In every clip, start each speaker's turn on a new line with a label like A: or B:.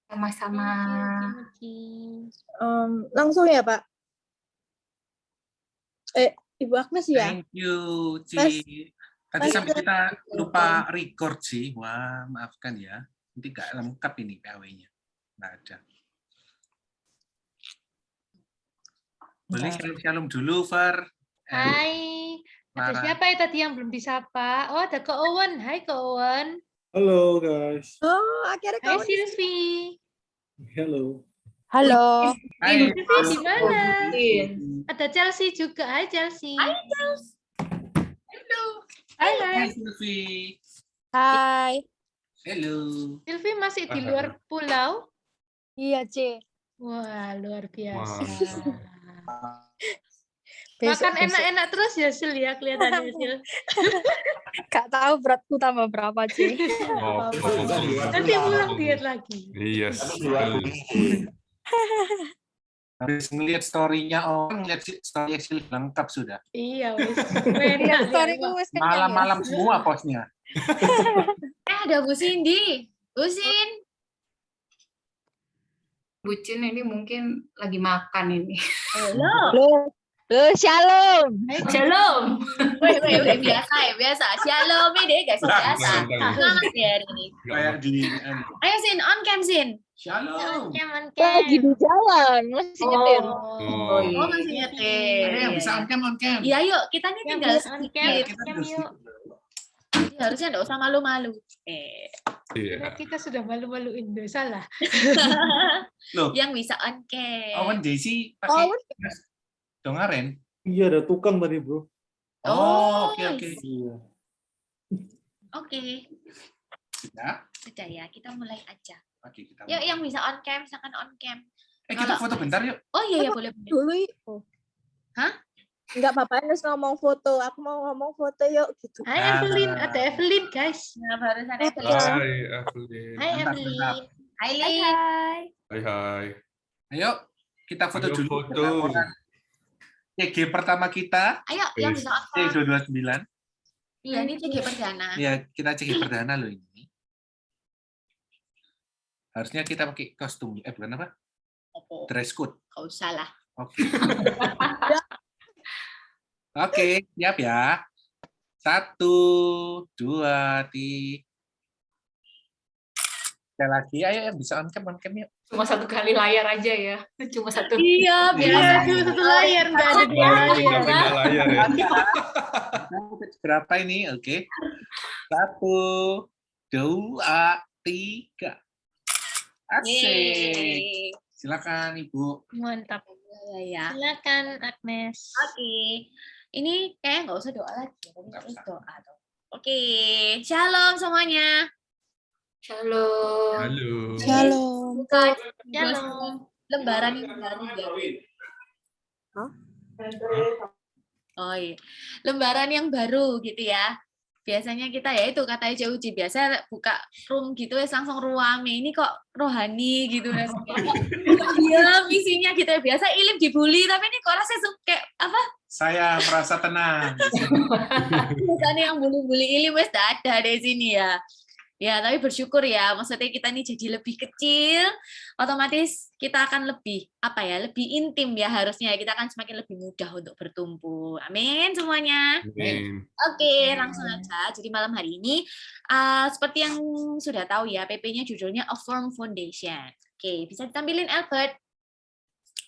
A: Sama-sama.
B: Langsung ya, Pak? Ibu Agnes ya?
C: Thank you, Ci. Tadi
B: Mas,
C: sampai kita lupa record sih. Wah, maafkan ya. Nanti nggak lengkap ini PAW-nya. Nggak ada. Boleh shalom dulu, Fer.
D: Hai, ada siapa ya tadi yang belum disapa? Oh, ada Ko Owen. Hai, Ko Owen.
E: Halo guys.
B: Oh, akhirnya
D: Hai,
B: kamu
D: Silvi.
E: Halo.
F: Halo.
C: Hai,
D: Silvi di mana? Ada Chelsea juga. Hai, Chelsea.
A: Hai, Chelsea. Halo.
D: Hai,
C: hai
D: hai.
C: Silvi.
F: Hai.
C: Halo.
D: Silvi masih di luar pulau?
F: Iya, C.
D: Wah, luar biasa.
F: Besok,
D: Makan enak-enak terus ya, Sil, ya, kelihatannya, Sil.
F: Gak tahu beratku tambah berapa, C.
D: Nanti pulang diet lagi.
E: Iya.
C: Habis ngeliat story-nya orang, ngeliat story Sil lengkap sudah.
D: Iya, wis.
F: Iya, storyku wis kenyang ya.
C: Malam-malam semua postnya.
A: Ada Bu Cindy. Bu Sin. Bucin ini mungkin lagi makan ini.
F: Loh, shalom.
A: Shalom. Weh, biasa. Shalom ini guys, biasa. Semangat ya hari ini.
C: Kayak di
A: Ayo Sin, on cam Sin.
C: Shalom.
F: Lagi di jalan, masih nyetir.
A: Oh, masih nyetir.
C: Ada yang bisa on cam.
A: Iya, yuk, kita nih tinggal
D: on cam,
A: sedikit.
D: yuk.
A: Jadi harusnya enggak usah malu-malu.
D: Karena kita sudah malu-maluin, salah.
C: Loh,
A: Yang bisa on cam.
C: Owen Daisy pakai dongaren.
E: Iya ada tukang tadi bro.
C: Oh, oke.
E: Iya.
A: Oke.
C: Ya.
A: Sudah ya, kita mulai aja.
C: Oke, kita.
A: Yuk, yang bisa on cam, misalkan on cam.
C: Kita foto bentar yuk.
A: Oh iya, boleh.
B: Dulu yuk.
A: Hah?
B: Enggak apa-apa, harus ngomong foto. Aku mau ngomong foto yuk gitu.
D: Hai Evelyn, ada Evelyn guys.
A: Nah, barusan Evelyn.
E: Hai Evelyn.
D: Hai Evelyn.
A: Hai Lin.
E: Hai.
C: Ayo, kita foto
E: Ayo,
C: dulu.
E: foto.
C: CG pertama kita.
A: Ayo, yang bisa on cam.
C: C229.
A: Iya, ini CG perdana.
C: Ya, kita CG perdana loh ini. Harusnya kita pakai kostum. Bukan apa? Dress code.
A: Gak usah lah.
C: Oke. Oke, siap ya. 1, 2, 3. Sekali lagi, ayo yang bisa on cam yuk.
G: Cuma satu kali layar aja ya. Cuma satu.
A: Iya,
D: Biasa dulu satu layar, nggak ada dua layar.
E: Layar ya.
C: Berapa ini? Oke. 1, 2, 3. Asik. Silakan Ibu.
D: Mantap.
A: Ya.
D: Silakan Agnes.
A: Oke. Ini kayak nggak usah doa lagi. Tapi harus doa tuh. Oke. Shalom semuanya.
G: Shalom.
E: Halo.
F: Shalom.
A: Buka
D: Shalom.
A: lembaran yang baru ya. Oh iya. Lembaran yang baru gitu ya. Biasanya kita ya itu kata Uji biasa buka room gitu ya langsung ruame, ini kok rohani gitu ya. Iya, misinya gitu ya. Biasa Ilim dibully tapi ini kok rasanya kayak apa?
C: Saya merasa tenang.
A: Bukan yang bully-bully Ilim wes ada di sini ya. Ya, tapi bersyukur ya. Maksudnya kita ini jadi lebih kecil, otomatis kita akan lebih lebih intim ya harusnya. Kita akan semakin lebih mudah untuk bertumbuh. Amin semuanya.
E: Amin.
A: Oke, langsung aja. Jadi malam hari ini, seperti yang sudah tahu ya, PP-nya judulnya A Firm Foundation. Oke, bisa ditampilin Albert.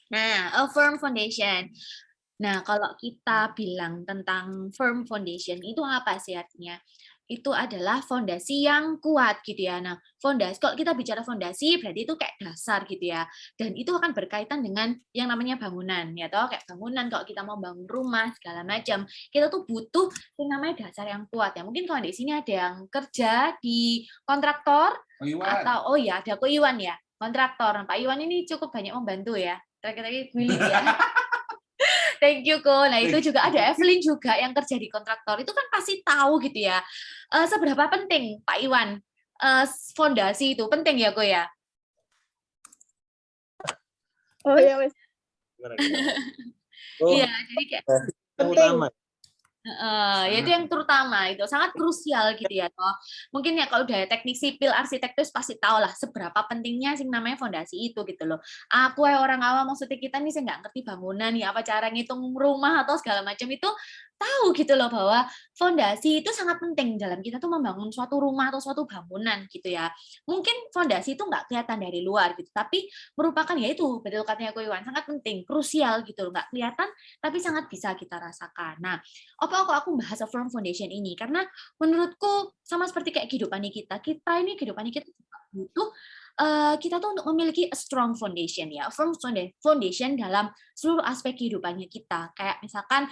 A: Nah, A Firm Foundation. Nah, kalau kita bilang tentang firm foundation, itu apa sih artinya? Itu adalah fondasi yang kuat gitu ya. Nah, fondasi, kalau kita bicara fondasi berarti itu kayak dasar gitu ya. Dan itu akan berkaitan dengan yang namanya bangunan ya toh, kayak bangunan kalau kita mau bangun rumah segala macam, kita tuh butuh yang namanya dasar yang kuat ya. Mungkin kalau di sini ada yang kerja di kontraktor atau ada Ko Iwan ya, kontraktor. Pak Iwan ini cukup banyak membantu ya. Terakhir-terakhir willy ya. Thank you, Ko. Nah, itu juga ada Evelyn juga yang kerja di kontraktor. Itu kan pasti tahu gitu ya. Seberapa penting, Pak Iwan, fondasi itu penting ya, Ko ya?
B: Oh ya, wes.
A: Iya, jadi kayak
B: Penting.
A: Yaitu yang terutama itu sangat krusial gitu ya toh. Mungkin ya kalau udah teknik sipil arsitektur pasti tahu lah seberapa pentingnya sih namanya fondasi itu gitu loh. Aku orang awam maksudnya kita nih saya nggak ngerti bangunan ya apa cara ngitung rumah atau segala macam itu tahu gitu loh bahwa fondasi itu sangat penting dalam kita tuh membangun suatu rumah atau suatu bangunan gitu ya. Mungkin fondasi itu nggak kelihatan dari luar gitu, tapi merupakan ya itu betul katanya Ko Iwan sangat penting, krusial gitu loh, nggak kelihatan tapi sangat bisa kita rasakan. Nah, apa kok aku bahas firm foundation ini? Karena menurutku sama seperti kayak kehidupannya kita ini kehidupannya kita butuh kita tuh untuk memiliki a strong foundation ya, firm foundation dalam seluruh aspek kehidupannya kita. Kayak misalkan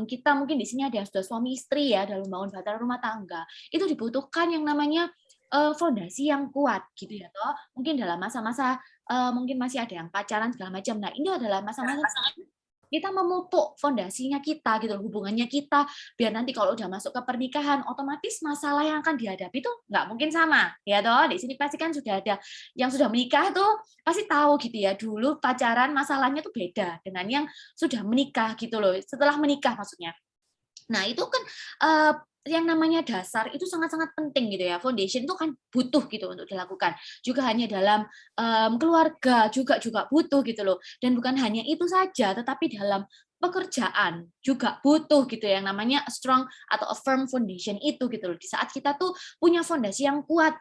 A: kita mungkin di sini ada yang sudah suami istri ya dalam membangun bahtera rumah tangga, itu dibutuhkan yang namanya fondasi yang kuat gitu ya toh. Mungkin dalam masa-masa mungkin masih ada yang pacaran segala macam. Nah, ini adalah masa-masa kita memupuk fondasinya kita gitu, hubungannya kita, biar nanti kalau udah masuk ke pernikahan otomatis masalah yang akan dihadapi itu nggak mungkin sama ya toh. Di sini pasti kan sudah ada yang sudah menikah tuh pasti tahu gitu ya, dulu pacaran masalahnya tuh beda dengan yang sudah menikah gitu loh, setelah menikah maksudnya. Nah itu kan yang namanya dasar itu sangat-sangat penting gitu ya. Foundation itu kan butuh gitu untuk dilakukan. Juga hanya dalam keluarga juga butuh gitu loh. Dan bukan hanya itu saja, tetapi dalam pekerjaan juga butuh gitu yang namanya a strong atau a firm foundation itu gitu loh. Di saat kita tuh punya fondasi yang kuat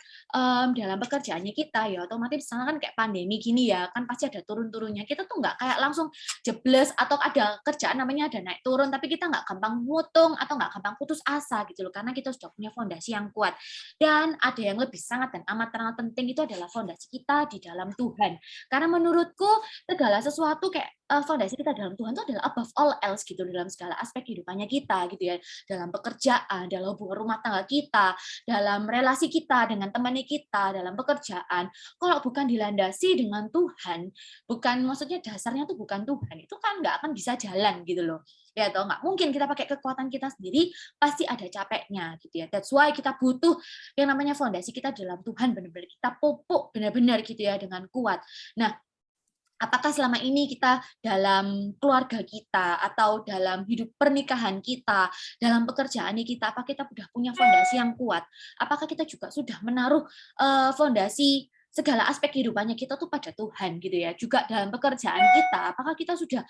A: dalam pekerjaannya kita ya otomatis misalnya kan kayak pandemi gini ya kan pasti ada turun-turunnya. Kita tuh nggak kayak langsung jebles atau ada kerjaan namanya ada naik turun tapi kita nggak gampang mutung atau nggak gampang putus asa gitu loh karena kita sudah punya fondasi yang kuat. Dan ada yang lebih sangat dan amat penting itu adalah fondasi kita di dalam Tuhan. Karena menurutku segala sesuatu kayak fondasi kita dalam Tuhan itu adalah above all else gitu dalam segala aspek kehidupannya kita gitu ya, dalam pekerjaan, dalam hubungan rumah tangga kita, dalam relasi kita dengan temannya kita, dalam pekerjaan. Kalau bukan dilandasi dengan Tuhan, bukan maksudnya dasarnya tuh bukan Tuhan, itu kan nggak akan bisa jalan gitu loh. Ya atau nggak mungkin kita pakai kekuatan kita sendiri, pasti ada capeknya gitu ya. That's why kita butuh yang namanya fondasi kita dalam Tuhan, benar-benar kita pupuk benar-benar gitu ya dengan kuat. Nah, apakah selama ini kita dalam keluarga kita atau dalam hidup pernikahan kita, dalam pekerjaan kita, apakah kita sudah punya fondasi yang kuat? Apakah kita juga sudah menaruh fondasi segala aspek kehidupannya kita tuh pada Tuhan gitu ya. Juga dalam pekerjaan kita, apakah kita sudah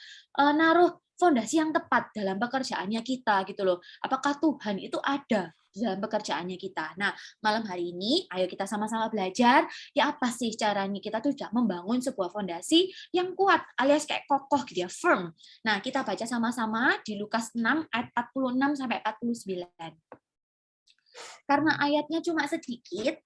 A: naruh fondasi yang tepat dalam pekerjaannya kita gitu loh. Apakah Tuhan itu ada dalam pekerjaannya kita. Nah, malam hari ini ayo kita sama-sama belajar ya apa sih caranya kita tuh tidak membangun sebuah fondasi yang kuat alias kayak kokoh gitu ya, firm. Nah, kita baca sama-sama di Lukas 6 ayat 46 sampai 49. Karena ayatnya cuma sedikit.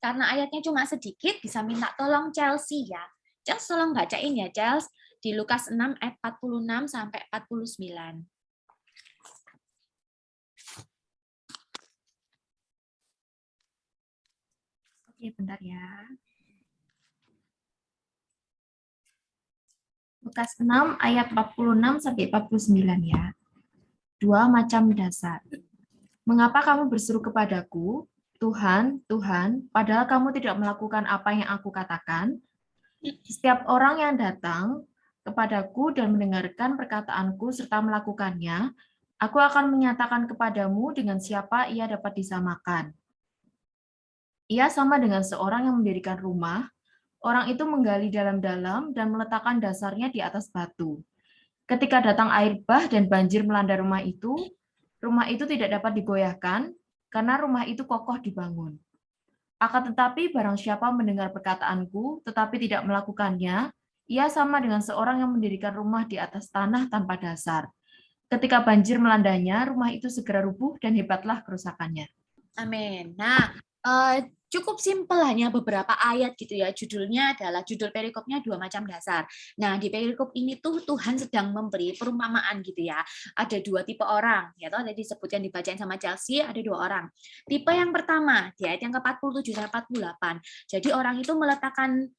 A: Karena ayatnya cuma sedikit bisa minta tolong Chelsea ya. Chelsea tolong bacain ya Chelsea di Lukas 6 ayat 46 sampai 49. Oke, bentar ya. Lukas 6 ayat 46 sampai 49 ya. Dua macam dasar. Mengapa kamu berseru kepadaku, Tuhan, Tuhan, padahal kamu tidak melakukan apa yang aku katakan? Setiap orang yang datang kepadaku dan mendengarkan perkataanku serta melakukannya, aku akan menyatakan kepadamu dengan siapa ia dapat disamakan. Ia sama dengan seorang yang mendirikan rumah. Orang itu menggali dalam-dalam dan meletakkan dasarnya di atas batu. Ketika datang air bah dan banjir melanda rumah itu tidak dapat digoyahkan karena rumah itu kokoh dibangun. Akan tetapi barang siapa mendengar perkataanku tetapi tidak melakukannya, ia sama dengan seorang yang mendirikan rumah di atas tanah tanpa dasar. Ketika banjir melandanya, rumah itu segera rubuh dan hebatlah kerusakannya. Amin. Nah, cukup simpel hanya beberapa ayat gitu ya. Judulnya adalah judul perikopnya dua macam dasar. Nah, di perikop ini tuh Tuhan sedang memberi perumpamaan gitu ya. Ada dua tipe orang, ya toh ada disebut yang dibacain sama Chelsea ada dua orang. Tipe yang pertama, di ayat yang ke-47 dan 48. Jadi orang itu meletakkan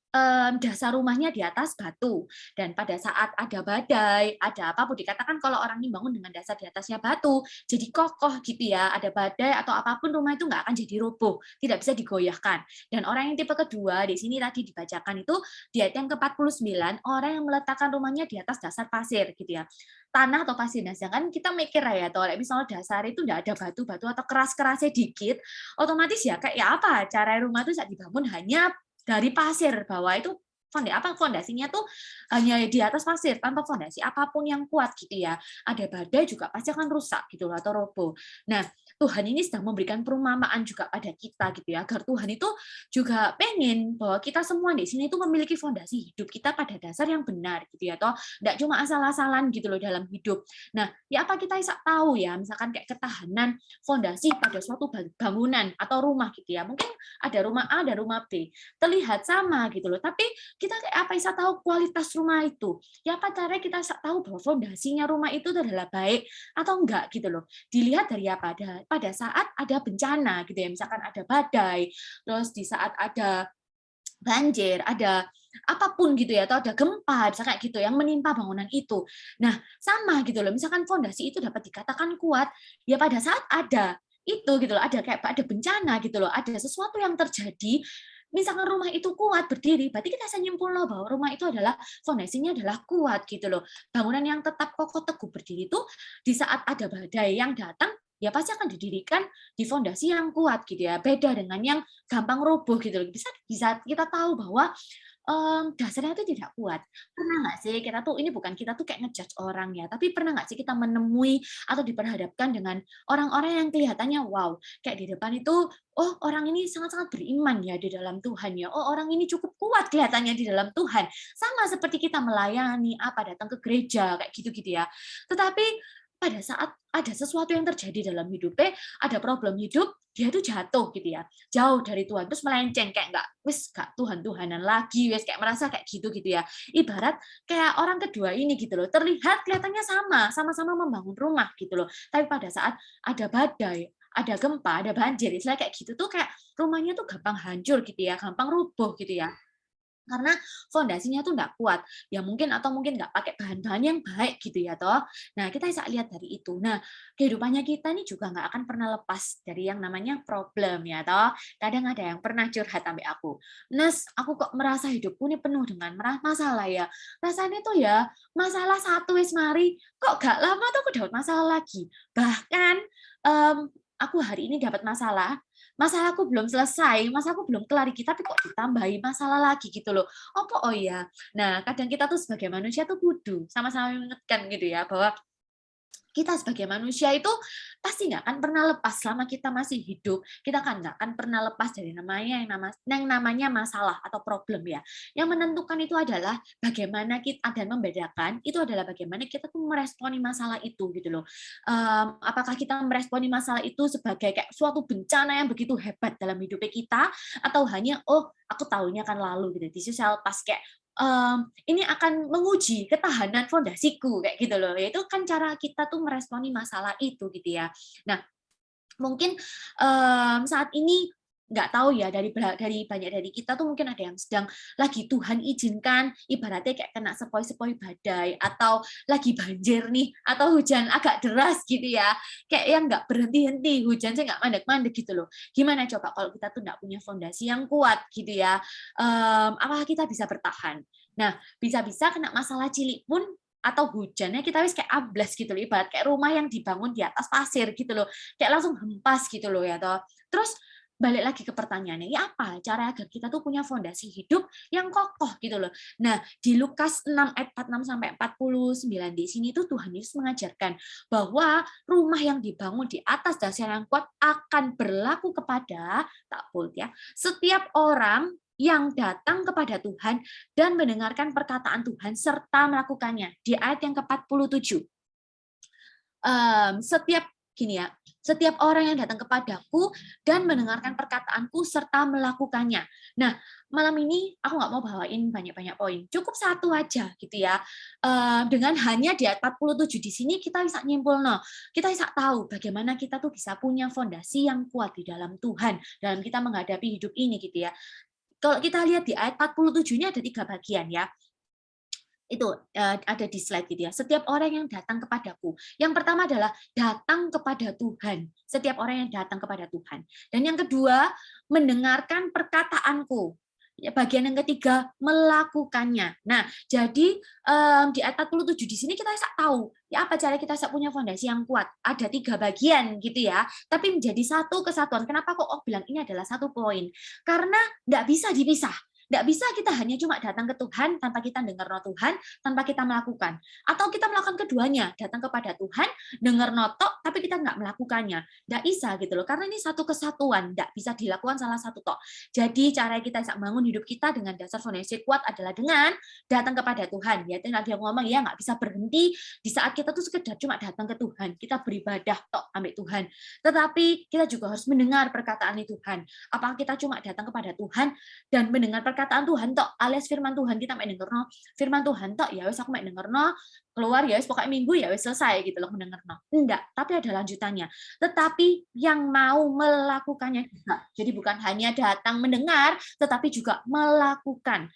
A: dasar rumahnya di atas batu, dan pada saat ada badai, ada apapun, dikatakan kalau orang ini bangun dengan dasar di atasnya batu, jadi kokoh gitu ya, ada badai atau apapun rumah itu nggak akan jadi roboh, tidak bisa digoyahkan. Dan orang yang tipe kedua di sini tadi dibacakan itu di ayat yang ke-49, orang yang meletakkan rumahnya di atas dasar pasir gitu ya, tanah atau pasir. Nah, sedangkan kita mikir ya, toh, misalnya dasar itu nggak ada batu-batu atau keras-kerasnya dikit, otomatis ya kayak apa cara rumah itu bisa dibangun hanya dari pasir, bawah itu fondasinya tuh hanya di atas pasir tanpa fondasi apapun yang kuat gitu ya. Ada badai juga pasti akan rusak gitu loh, atau roboh. Nah, Tuhan ini sedang memberikan perumpamaan juga pada kita gitu ya, agar Tuhan itu juga pengen bahwa kita semua di sini itu memiliki fondasi hidup kita pada dasar yang benar gitu ya, toh enggak cuma asal-asalan gitu loh dalam hidup. Nah, ya apa kita bisa tahu ya, misalkan kayak ketahanan fondasi pada suatu bangunan atau rumah gitu ya. Mungkin ada rumah A, ada rumah B, terlihat sama gitu loh, tapi kita kayak apa bisa tahu kualitas rumah itu? Ya apa caranya kita bisa tahu bahwa fondasinya rumah itu adalah baik atau enggak gitu loh. Dilihat dari apa? Pada saat ada bencana gitu ya, misalkan ada badai, terus di saat ada banjir, ada apapun gitu ya, atau ada gempa, misalkan kayak gitu yang menimpa bangunan itu. Nah, sama gitu loh. Misalkan fondasi itu dapat dikatakan kuat, ya pada saat ada itu gitu loh, ada kayak ada bencana gitu loh, ada sesuatu yang terjadi, misalkan rumah itu kuat berdiri, berarti kita bisa nyimpul loh bahwa rumah itu adalah fondasinya adalah kuat gitu loh. Bangunan yang tetap kokoh teguh berdiri itu di saat ada badai yang datang, ya pasti akan didirikan di fondasi yang kuat gitu ya. Beda dengan yang gampang roboh gitu loh. Bisa kita tahu bahwa dasarnya itu tidak kuat. Pernah nggak sih kita tuh, ini bukan kita tuh kayak ngejudge orang ya, tapi pernah nggak sih kita menemui atau diperhadapkan dengan orang-orang yang kelihatannya wow, kayak di depan itu, oh orang ini sangat-sangat beriman ya di dalam Tuhan ya, oh orang ini cukup kuat kelihatannya di dalam Tuhan. Sama seperti kita melayani, datang ke gereja, kayak gitu-gitu ya. Tetapi pada saat ada sesuatu yang terjadi dalam hidupnya, ada problem hidup, dia tuh jatuh gitu ya, jauh dari Tuhan, terus melenceng, kayak nggak Tuhan-Tuhanan lagi, wes kayak merasa kayak gitu ya. Ibarat kayak orang kedua ini gitu loh, terlihat kelihatannya sama-sama membangun rumah gitu loh, tapi pada saat ada badai, ada gempa, ada banjir, istilah kayak gitu tuh kayak rumahnya tuh gampang hancur gitu ya, gampang rubuh gitu ya. Karena fondasinya tuh nggak kuat, ya mungkin nggak pakai bahan-bahan yang baik gitu ya toh. Nah kita bisa lihat dari itu. Nah kehidupannya kita ini juga nggak akan pernah lepas dari yang namanya problem ya toh. Kadang ada yang pernah curhat sampai aku, Nes, aku kok merasa hidupku ini penuh dengan masalah ya. Rasanya tuh ya masalah satu wis mari, kok gak lama tuh aku dapat masalah lagi. Bahkan aku hari ini dapat masalahku belum selesai, masalahku belum kelar, tapi kok ditambahi masalah lagi gitu loh. Oh ya. Nah, kadang kita tuh sebagai manusia tuh kudu sama-sama mengingatkan gitu ya, bahwa kita sebagai manusia itu pasti nggak akan pernah lepas selama kita masih hidup. Kita kan nggak akan pernah lepas dari yang namanya masalah atau problem ya. Yang menentukan itu adalah bagaimana kita, dan membedakan itu adalah bagaimana kita tuh meresponi masalah itu gitu loh. Apakah kita meresponi masalah itu sebagai kayak suatu bencana yang begitu hebat dalam hidupnya kita, atau hanya aku tahunya kan lalu gitu. This is pas kayak ini akan menguji ketahanan fondasiku kayak gitu loh. Itu kan cara kita tuh meresponi masalah itu gitu ya. Nah, mungkin saat ini nggak tahu ya, dari banyak dari kita tuh mungkin ada yang sedang lagi Tuhan izinkan, ibaratnya kayak kena sepoi-sepoi badai, atau lagi banjir nih, atau hujan agak deras gitu ya, kayak yang nggak berhenti-henti, hujan saya nggak mandek-mandek gitu loh. Gimana coba kalau kita tuh nggak punya fondasi yang kuat gitu ya, apakah kita bisa bertahan? Nah, bisa-bisa kena masalah cilik pun, atau hujannya kita wis kayak ablas gitu loh, ibarat kayak rumah yang dibangun di atas pasir gitu loh, kayak langsung hempas gitu loh ya toh. Terus balik lagi ke pertanyaannya, ya apa cara agar kita tuh punya fondasi hidup yang kokoh gitu loh. Nah, di Lukas 6 ayat 46 sampai 49 di sini tuh Tuhan Yesus mengajarkan bahwa rumah yang dibangun di atas dasar yang kuat akan berlaku kepada setiap orang yang datang kepada Tuhan dan mendengarkan perkataan Tuhan serta melakukannya. Di ayat yang ke-47. Setiap orang yang datang kepadaku dan mendengarkan perkataanku serta melakukannya. Nah, malam ini aku nggak mau bawain banyak-banyak poin. Cukup satu aja gitu ya. Dengan hanya di ayat 47 di sini kita bisa nyimpul, kita bisa tahu bagaimana kita tuh bisa punya fondasi yang kuat di dalam Tuhan dalam kita menghadapi hidup ini gitu ya. Kalau kita lihat di ayat 47-nya ada 3 bagian ya. Itu ada di slide gitu ya. Setiap orang yang datang kepadaku. Yang pertama adalah datang kepada Tuhan. Setiap orang yang datang kepada Tuhan. Dan yang kedua, mendengarkan perkataanku. Bagian yang ketiga, melakukannya. Nah, jadi di ayat 47 di sini kita bisa tahu ya apa cara kita bisa punya fondasi yang kuat. Ada 3 bagian gitu ya, tapi menjadi satu kesatuan. Kenapa kok bilang ini adalah satu poin? Karena nggak bisa dipisah. Nggak bisa kita hanya cuma datang ke Tuhan tanpa kita dengar no Tuhan, tanpa kita melakukan. Atau kita melakukan keduanya, datang kepada Tuhan, dengar notok, tapi kita nggak melakukannya. Nggak bisa gitu loh, karena ini satu kesatuan, nggak bisa dilakukan salah satu tok. Jadi cara kita bisa bangun hidup kita dengan dasar fondasi kuat adalah dengan datang kepada Tuhan. Ya, tadi dia ngomong ya nggak bisa berhenti di saat kita tuh sekedar cuma datang ke Tuhan, kita beribadah tok ambil Tuhan. Tetapi kita juga harus mendengar perkataan Tuhan. Apakah kita cuma datang kepada Tuhan dan mendengar perkataan Tuhan tok alias firman Tuhan, kita mek dengerno firman Tuhan tok ya wis aku mek dengerno keluar ya wis pokoknya minggu ya wis selesai gitu loh mendengerno. Enggak, tapi ada lanjutannya. Tetapi yang mau melakukannya juga. Jadi bukan hanya datang mendengar tetapi juga melakukan.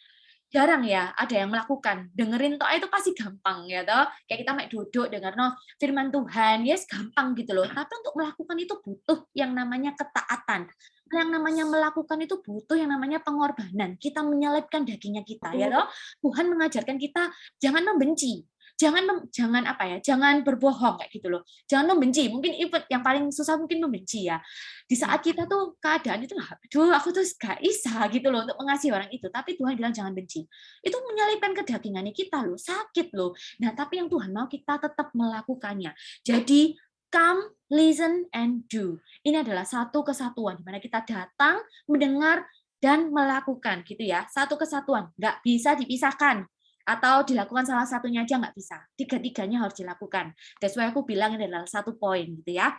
A: Jarang ya ada yang melakukan. Dengerin tok itu pasti gampang ya toh. Kayak kita mek duduk dengerno firman Tuhan, yes gampang gitu loh. Tapi untuk melakukan itu butuh yang namanya ketaatan. Yang namanya melakukan itu butuh yang namanya pengorbanan. Kita menyelipkan dagingnya kita ya toh. Tuhan mengajarkan kita jangan membenci. Jangan berbohong kayak gitu loh. Jangan membenci. Mungkin yang paling susah mungkin membenci ya. Di saat kita tuh keadaan itu aduh aku tuh gak bisa gitu loh untuk mengasihi orang itu, tapi Tuhan bilang jangan benci. Itu menyelipkan kedagingannya kita loh, sakit loh. Nah, tapi yang Tuhan mau kita tetap melakukannya. Jadi come, listen, and do. Ini adalah satu kesatuan di mana kita datang, mendengar, dan melakukan gitu ya. Satu kesatuan, nggak bisa dipisahkan. Atau dilakukan salah satunya aja nggak bisa. Tiga-tiganya harus dilakukan. That's why aku bilang ini adalah satu poin gitu ya.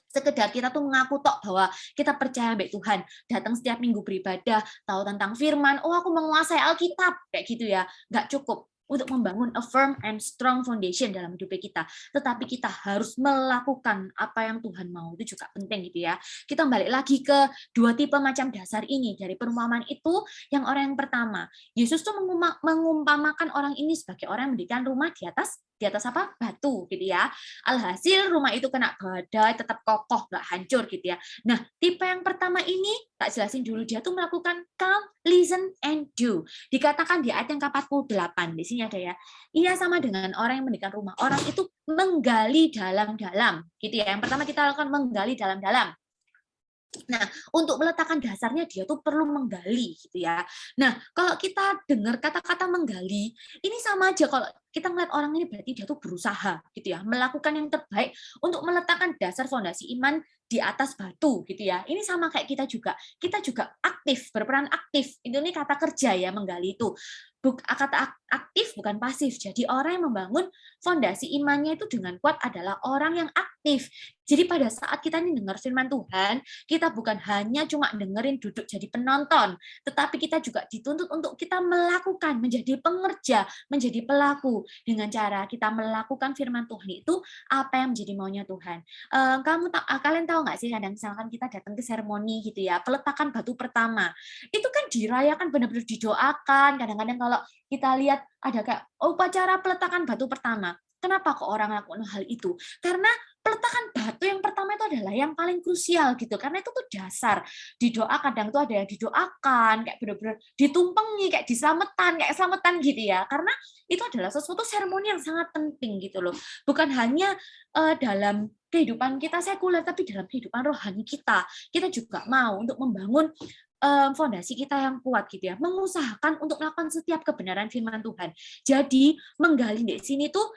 A: Sekedar kita tuh mengaku tok bahwa kita percaya baik Tuhan, datang setiap minggu beribadah, tahu tentang firman, oh aku menguasai Alkitab, kayak gitu ya. Nggak cukup untuk membangun a firm and strong foundation dalam hidup kita. Tetapi kita harus melakukan apa yang Tuhan mau. Itu juga penting gitu ya. Kita balik lagi ke 2 tipe macam dasar ini. Dari perumpamaan itu, yang orang yang pertama, Yesus tuh mengumpamakan orang ini sebagai orang yang mendirikan rumah di atas apa? Batu gitu ya. Alhasil rumah itu kena badai, tetap kokoh, nggak hancur gitu ya. Nah, tipe yang pertama ini, tak jelasin dulu, dia tuh melakukan come, listen, and do. Dikatakan di ayat yang ke-48, di sini ada ya. Ia sama dengan orang yang mendirikan rumah. Orang itu menggali dalam-dalam gitu ya. Yang pertama kita lakukan menggali dalam-dalam. Nah, untuk meletakkan dasarnya dia tuh perlu menggali gitu ya. Nah, kalau kita dengar kata-kata menggali, ini sama aja kalau kita ngeliat orang ini berarti dia tuh berusaha gitu ya, melakukan yang terbaik untuk meletakkan dasar fondasi iman di atas batu gitu ya. Ini sama kayak kita juga aktif, berperan aktif. Ini kata kerja ya, menggali itu. Kata aktif bukan pasif. Jadi orang yang membangun fondasi imannya itu dengan kuat adalah orang yang aktif. Jadi pada saat kita ini dengar firman Tuhan, kita bukan hanya cuma dengerin duduk jadi penonton, tetapi kita juga dituntut untuk kita melakukan, menjadi pengerja, menjadi pelaku. Dengan cara kita melakukan firman Tuhan itu, apa yang menjadi maunya Tuhan. Kalian tahu nggak sih, kadang misalkan kita datang ke seremoni gitu ya, peletakan batu pertama, itu kan dirayakan, benar-benar didoakan. Kadang-kadang kalau kita lihat ada kayak upacara peletakan batu pertama, kenapa kok orang lakukan hal itu? Karena peletakan batu yang pertama itu adalah yang paling krusial gitu, karena itu tuh dasar. Di doa kadang tuh ada yang didoakan kayak benar-benar ditumpengi, kayak selamatan gitu ya, karena itu adalah sesuatu seremoni yang sangat penting gitu loh. Bukan hanya dalam kehidupan kita sekuler, tapi dalam kehidupan rohani kita juga mau untuk membangun fondasi kita yang kuat gitu ya, mengusahakan untuk melakukan setiap kebenaran firman Tuhan. Jadi menggali di sini tuh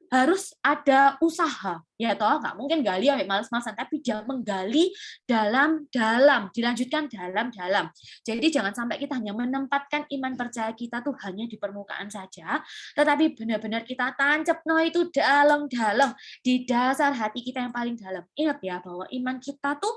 A: harus ada usaha ya toh, nggak mungkin gali sampai malas-malasan, tapi dia menggali dalam-dalam, dilanjutkan dalam-dalam. Jadi jangan sampai kita hanya menempatkan iman percaya kita tuh hanya di permukaan saja, tetapi benar-benar kita tancap itu dalam-dalam di dasar hati kita yang paling dalam. Ingat ya bahwa iman kita tuh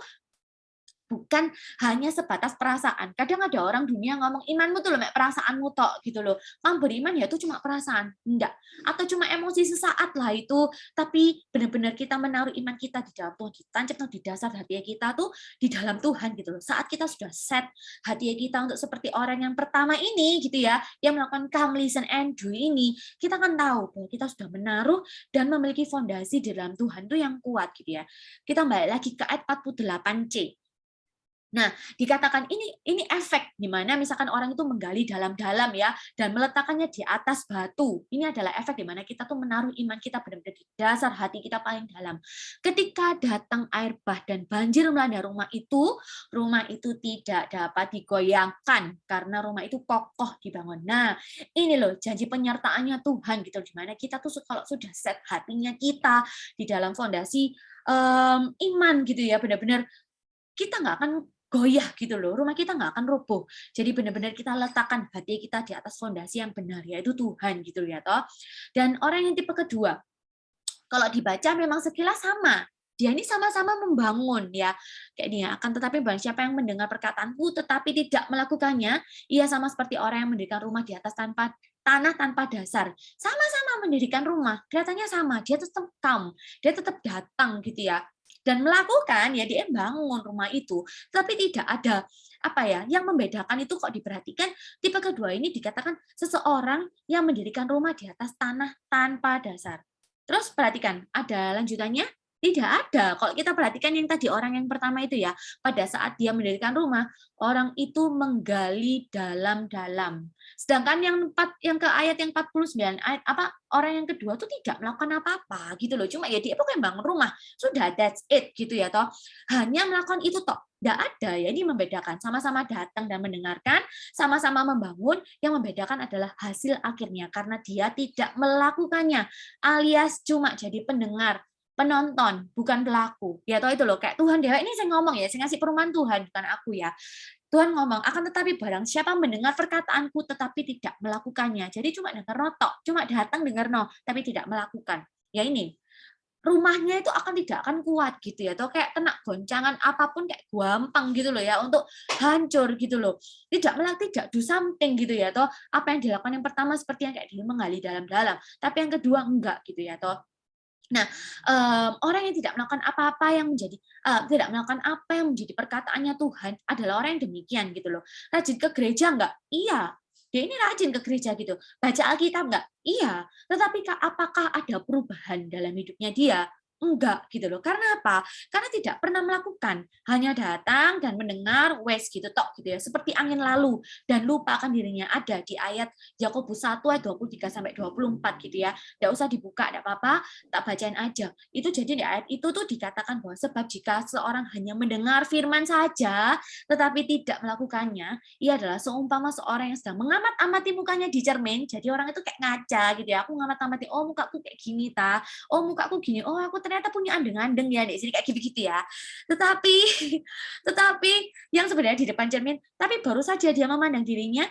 A: bukan hanya sebatas perasaan. Kadang ada orang dunia ngomong imanmu tuh loh, mek perasaanmu tok gitu loh. Kamu beriman ya itu cuma perasaan, enggak. Atau cuma emosi sesaat lah itu, tapi benar-benar kita menaruh iman kita di dalam Tuhan, ditancap di dasar hati kita tuh di dalam Tuhan gitu loh. Saat kita sudah set hati kita untuk seperti orang yang pertama ini gitu ya, yang melakukan come, listen, and do ini, kita kan tahu bahwa kita sudah menaruh dan memiliki fondasi di dalam Tuhan tuh yang kuat gitu ya. Kita balik lagi ke ayat 48C. Nah, dikatakan ini efek di mana misalkan orang itu menggali dalam-dalam ya dan meletakkannya di atas batu. Ini adalah efek di mana kita tuh menaruh iman kita benar-benar di dasar hati kita paling dalam. Ketika datang air bah dan banjir melanda rumah itu tidak dapat digoyangkan karena rumah itu kokoh dibangun. Nah, ini loh janji penyertaannya Tuhan gitu di mana kita tuh kalau sudah set hatinya kita di dalam fondasi iman gitu ya, benar-benar kita nggak akan goyah gitu loh, rumah kita nggak akan roboh. Jadi benar-benar kita letakkan hati kita di atas fondasi yang benar, yaitu Tuhan gitu ya toh. Dan orang yang tipe kedua, kalau dibaca memang sekilas sama, dia ini sama-sama membangun ya, kayak dia akan tetapi barang siapa yang mendengar perkataanku tetapi tidak melakukannya, ia sama seperti orang yang mendirikan rumah di atas tanah tanpa dasar. Sama-sama mendirikan rumah, kelihatannya sama, dia tetap calm, dia tetap datang gitu ya. Dan melakukan ya dia bangun rumah itu, tapi tidak ada apa ya yang membedakan itu. Kok diperhatikan tipe kedua ini dikatakan seseorang yang mendirikan rumah di atas tanah tanpa dasar. Terus perhatikan ada lanjutannya. Tidak ada. Kalau kita perhatikan yang tadi orang yang pertama itu ya, pada saat dia mendirikan rumah, orang itu menggali dalam-dalam. Sedangkan yang ke ayat yang 49, orang yang kedua tuh tidak melakukan apa-apa gitu loh. Cuma ya dia pokoknya bangun rumah. Sudah, that's it gitu ya toh. Hanya melakukan itu toh. Tidak ada ya, ini membedakan. Sama-sama datang dan mendengarkan, sama-sama membangun, yang membedakan adalah hasil akhirnya karena dia tidak melakukannya, alias cuma jadi pendengar, penonton, bukan pelaku. Ya toh itu loh, kayak Tuhan dewa ini saya ngomong ya, saya ngasih perumahan Tuhan, bukan aku ya. Tuhan ngomong, akan tetapi barang siapa mendengar perkataanku tetapi tidak melakukannya. Jadi cuma dengar notok, cuma datang dengar no, tapi tidak melakukan. Ya ini, rumahnya itu tidak akan kuat gitu ya, atau kayak kena goncangan apapun kayak gampang gitu loh ya untuk hancur gitu loh. Tidak do something gitu ya, toh apa yang dilakukan yang pertama seperti yang kayak dia menggali dalam-dalam, tapi yang kedua enggak gitu ya, toh. Nah, orang yang tidak melakukan apa-apa yang menjadi tidak melakukan apa yang menjadi perkataannya Tuhan adalah orang yang demikian gitu loh. Rajin ke gereja enggak? Iya. Dia ini rajin ke gereja gitu. Baca Alkitab enggak? Iya. Tetapi apakah ada perubahan dalam hidupnya dia? Enggak gitu loh. Karena apa? Karena tidak pernah melakukan. Hanya datang dan mendengar wes gitu tok gitu ya. Seperti angin lalu dan lupa akan dirinya. Ada di ayat Yakobus 1 ayat 23 sampai 24 gitu ya. Enggak usah dibuka, enggak apa-apa, tak bacain aja. Itu jadi di ayat itu tuh dikatakan bahwa sebab jika seorang hanya mendengar firman saja tetapi tidak melakukannya, ia adalah seumpama seorang yang sedang mengamat-amati mukanya di cermin. Jadi orang itu kayak ngaca gitu ya. Aku ngamat-amati, oh mukaku kayak gini ta. Oh mukaku gini. Oh aku ternyata punya andeng-andeng ya di sini kayak gitu-gitu ya. Tetapi yang sebenarnya di depan cermin, tapi baru saja dia memandang dirinya,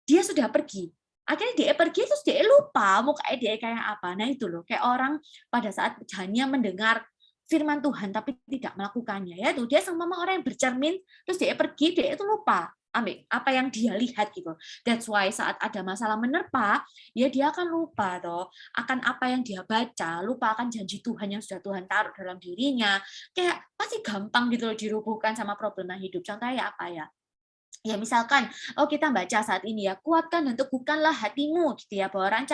A: dia sudah pergi. Akhirnya dia pergi terus dia lupa mukanya dia kayak apa. Nah itu loh, kayak orang pada saat hanya mendengar firman Tuhan tapi tidak melakukannya ya. Tuh dia sama orang yang bercermin terus dia pergi, dia itu lupa ambil apa yang dia lihat gitu. That's why saat ada masalah menerpa, ya dia akan lupa toh akan apa yang dia baca, lupa akan janji Tuhan yang sudah Tuhan taruh dalam dirinya. Kayak pasti gampang gitu loh dirubuhkan sama problema hidup. Contohnya apa ya? Ya misalkan, oh kita baca saat ini ya, kuatkan dan teguhkanlah hatimu gitu ya, bahwa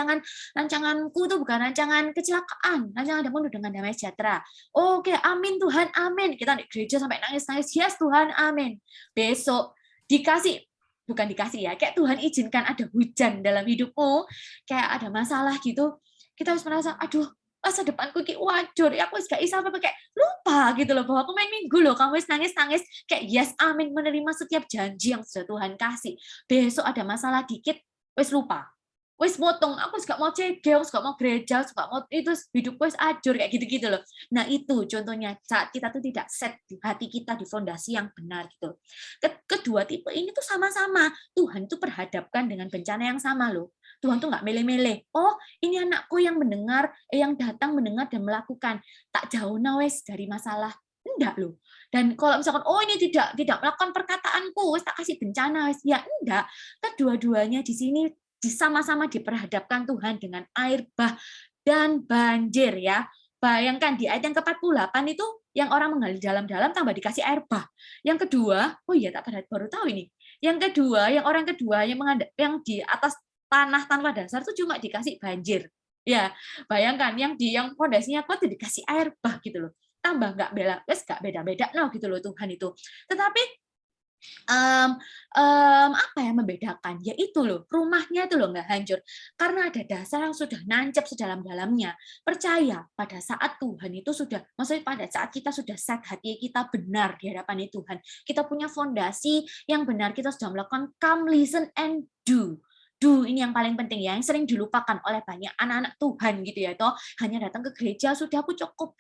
A: rancanganku itu bukan rancangan kecelakaan, rancangan damai dengan damai sejahtera. Oke, amin Tuhan, amin. Kita di gereja sampai nangis-nangis, yes Tuhan, amin. Besok bukan dikasih ya, kayak Tuhan izinkan ada hujan dalam hidupmu, kayak ada masalah gitu, kita harus merasa, aduh, masa depanku kayak wajar, aku gak bisa apa kayak lupa gitu loh, bahwa aku main minggu loh, kamu nangis-nangis, kayak yes, amin, menerima setiap janji yang sudah Tuhan kasih. Besok ada masalah dikit, wes lupa. Wes motong, aku gak mau cegah, aku gak mau gereja, aku gak mau itu, hidupku wes ajur, kayak gitu-gitu loh. Nah itu contohnya, saat kita tuh tidak set di hati kita di fondasi yang benar gitu. Kedua tipe ini tuh sama-sama, Tuhan tuh perhadapkan dengan bencana yang sama loh. Tuhan tuh nggak mele-mele. Oh, ini anakku yang mendengar, yang datang mendengar dan melakukan. Tak jauh nawes dari masalah. Enggak loh. Dan kalau misalkan oh ini tidak melakukan perkataanku, wis tak kasih bencana, wis ya enggak. Kedua-duanya di sini sama-sama diperhadapkan Tuhan dengan air bah dan banjir ya. Bayangkan di ayat yang ke-48 itu yang orang menggali dalam-dalam tambah dikasih air bah. Yang kedua, oh iya tak baru tahu ini. Yang kedua, yang orang kedua yang di atas tanah tanpa dasar itu cuma dikasih banjir. Ya, bayangkan yang fondasinya kuat dikasih air bah gitu loh. Tambah nggak beda-beda no gitu loh Tuhan itu. Tetapi apa yang membedakan? Yaitu loh, rumahnya itu loh nggak hancur. Karena ada dasar yang sudah nancep sedalam-dalamnya. Percaya pada saat Tuhan itu sudah, maksudnya pada saat kita sudah set hati kita benar di hadapan Tuhan. Kita punya fondasi yang benar, kita sudah melakukan come, listen, and do. Do ini yang paling penting ya, yang sering dilupakan oleh banyak anak-anak Tuhan gitu ya, toh hanya datang ke gereja sudah aku cukup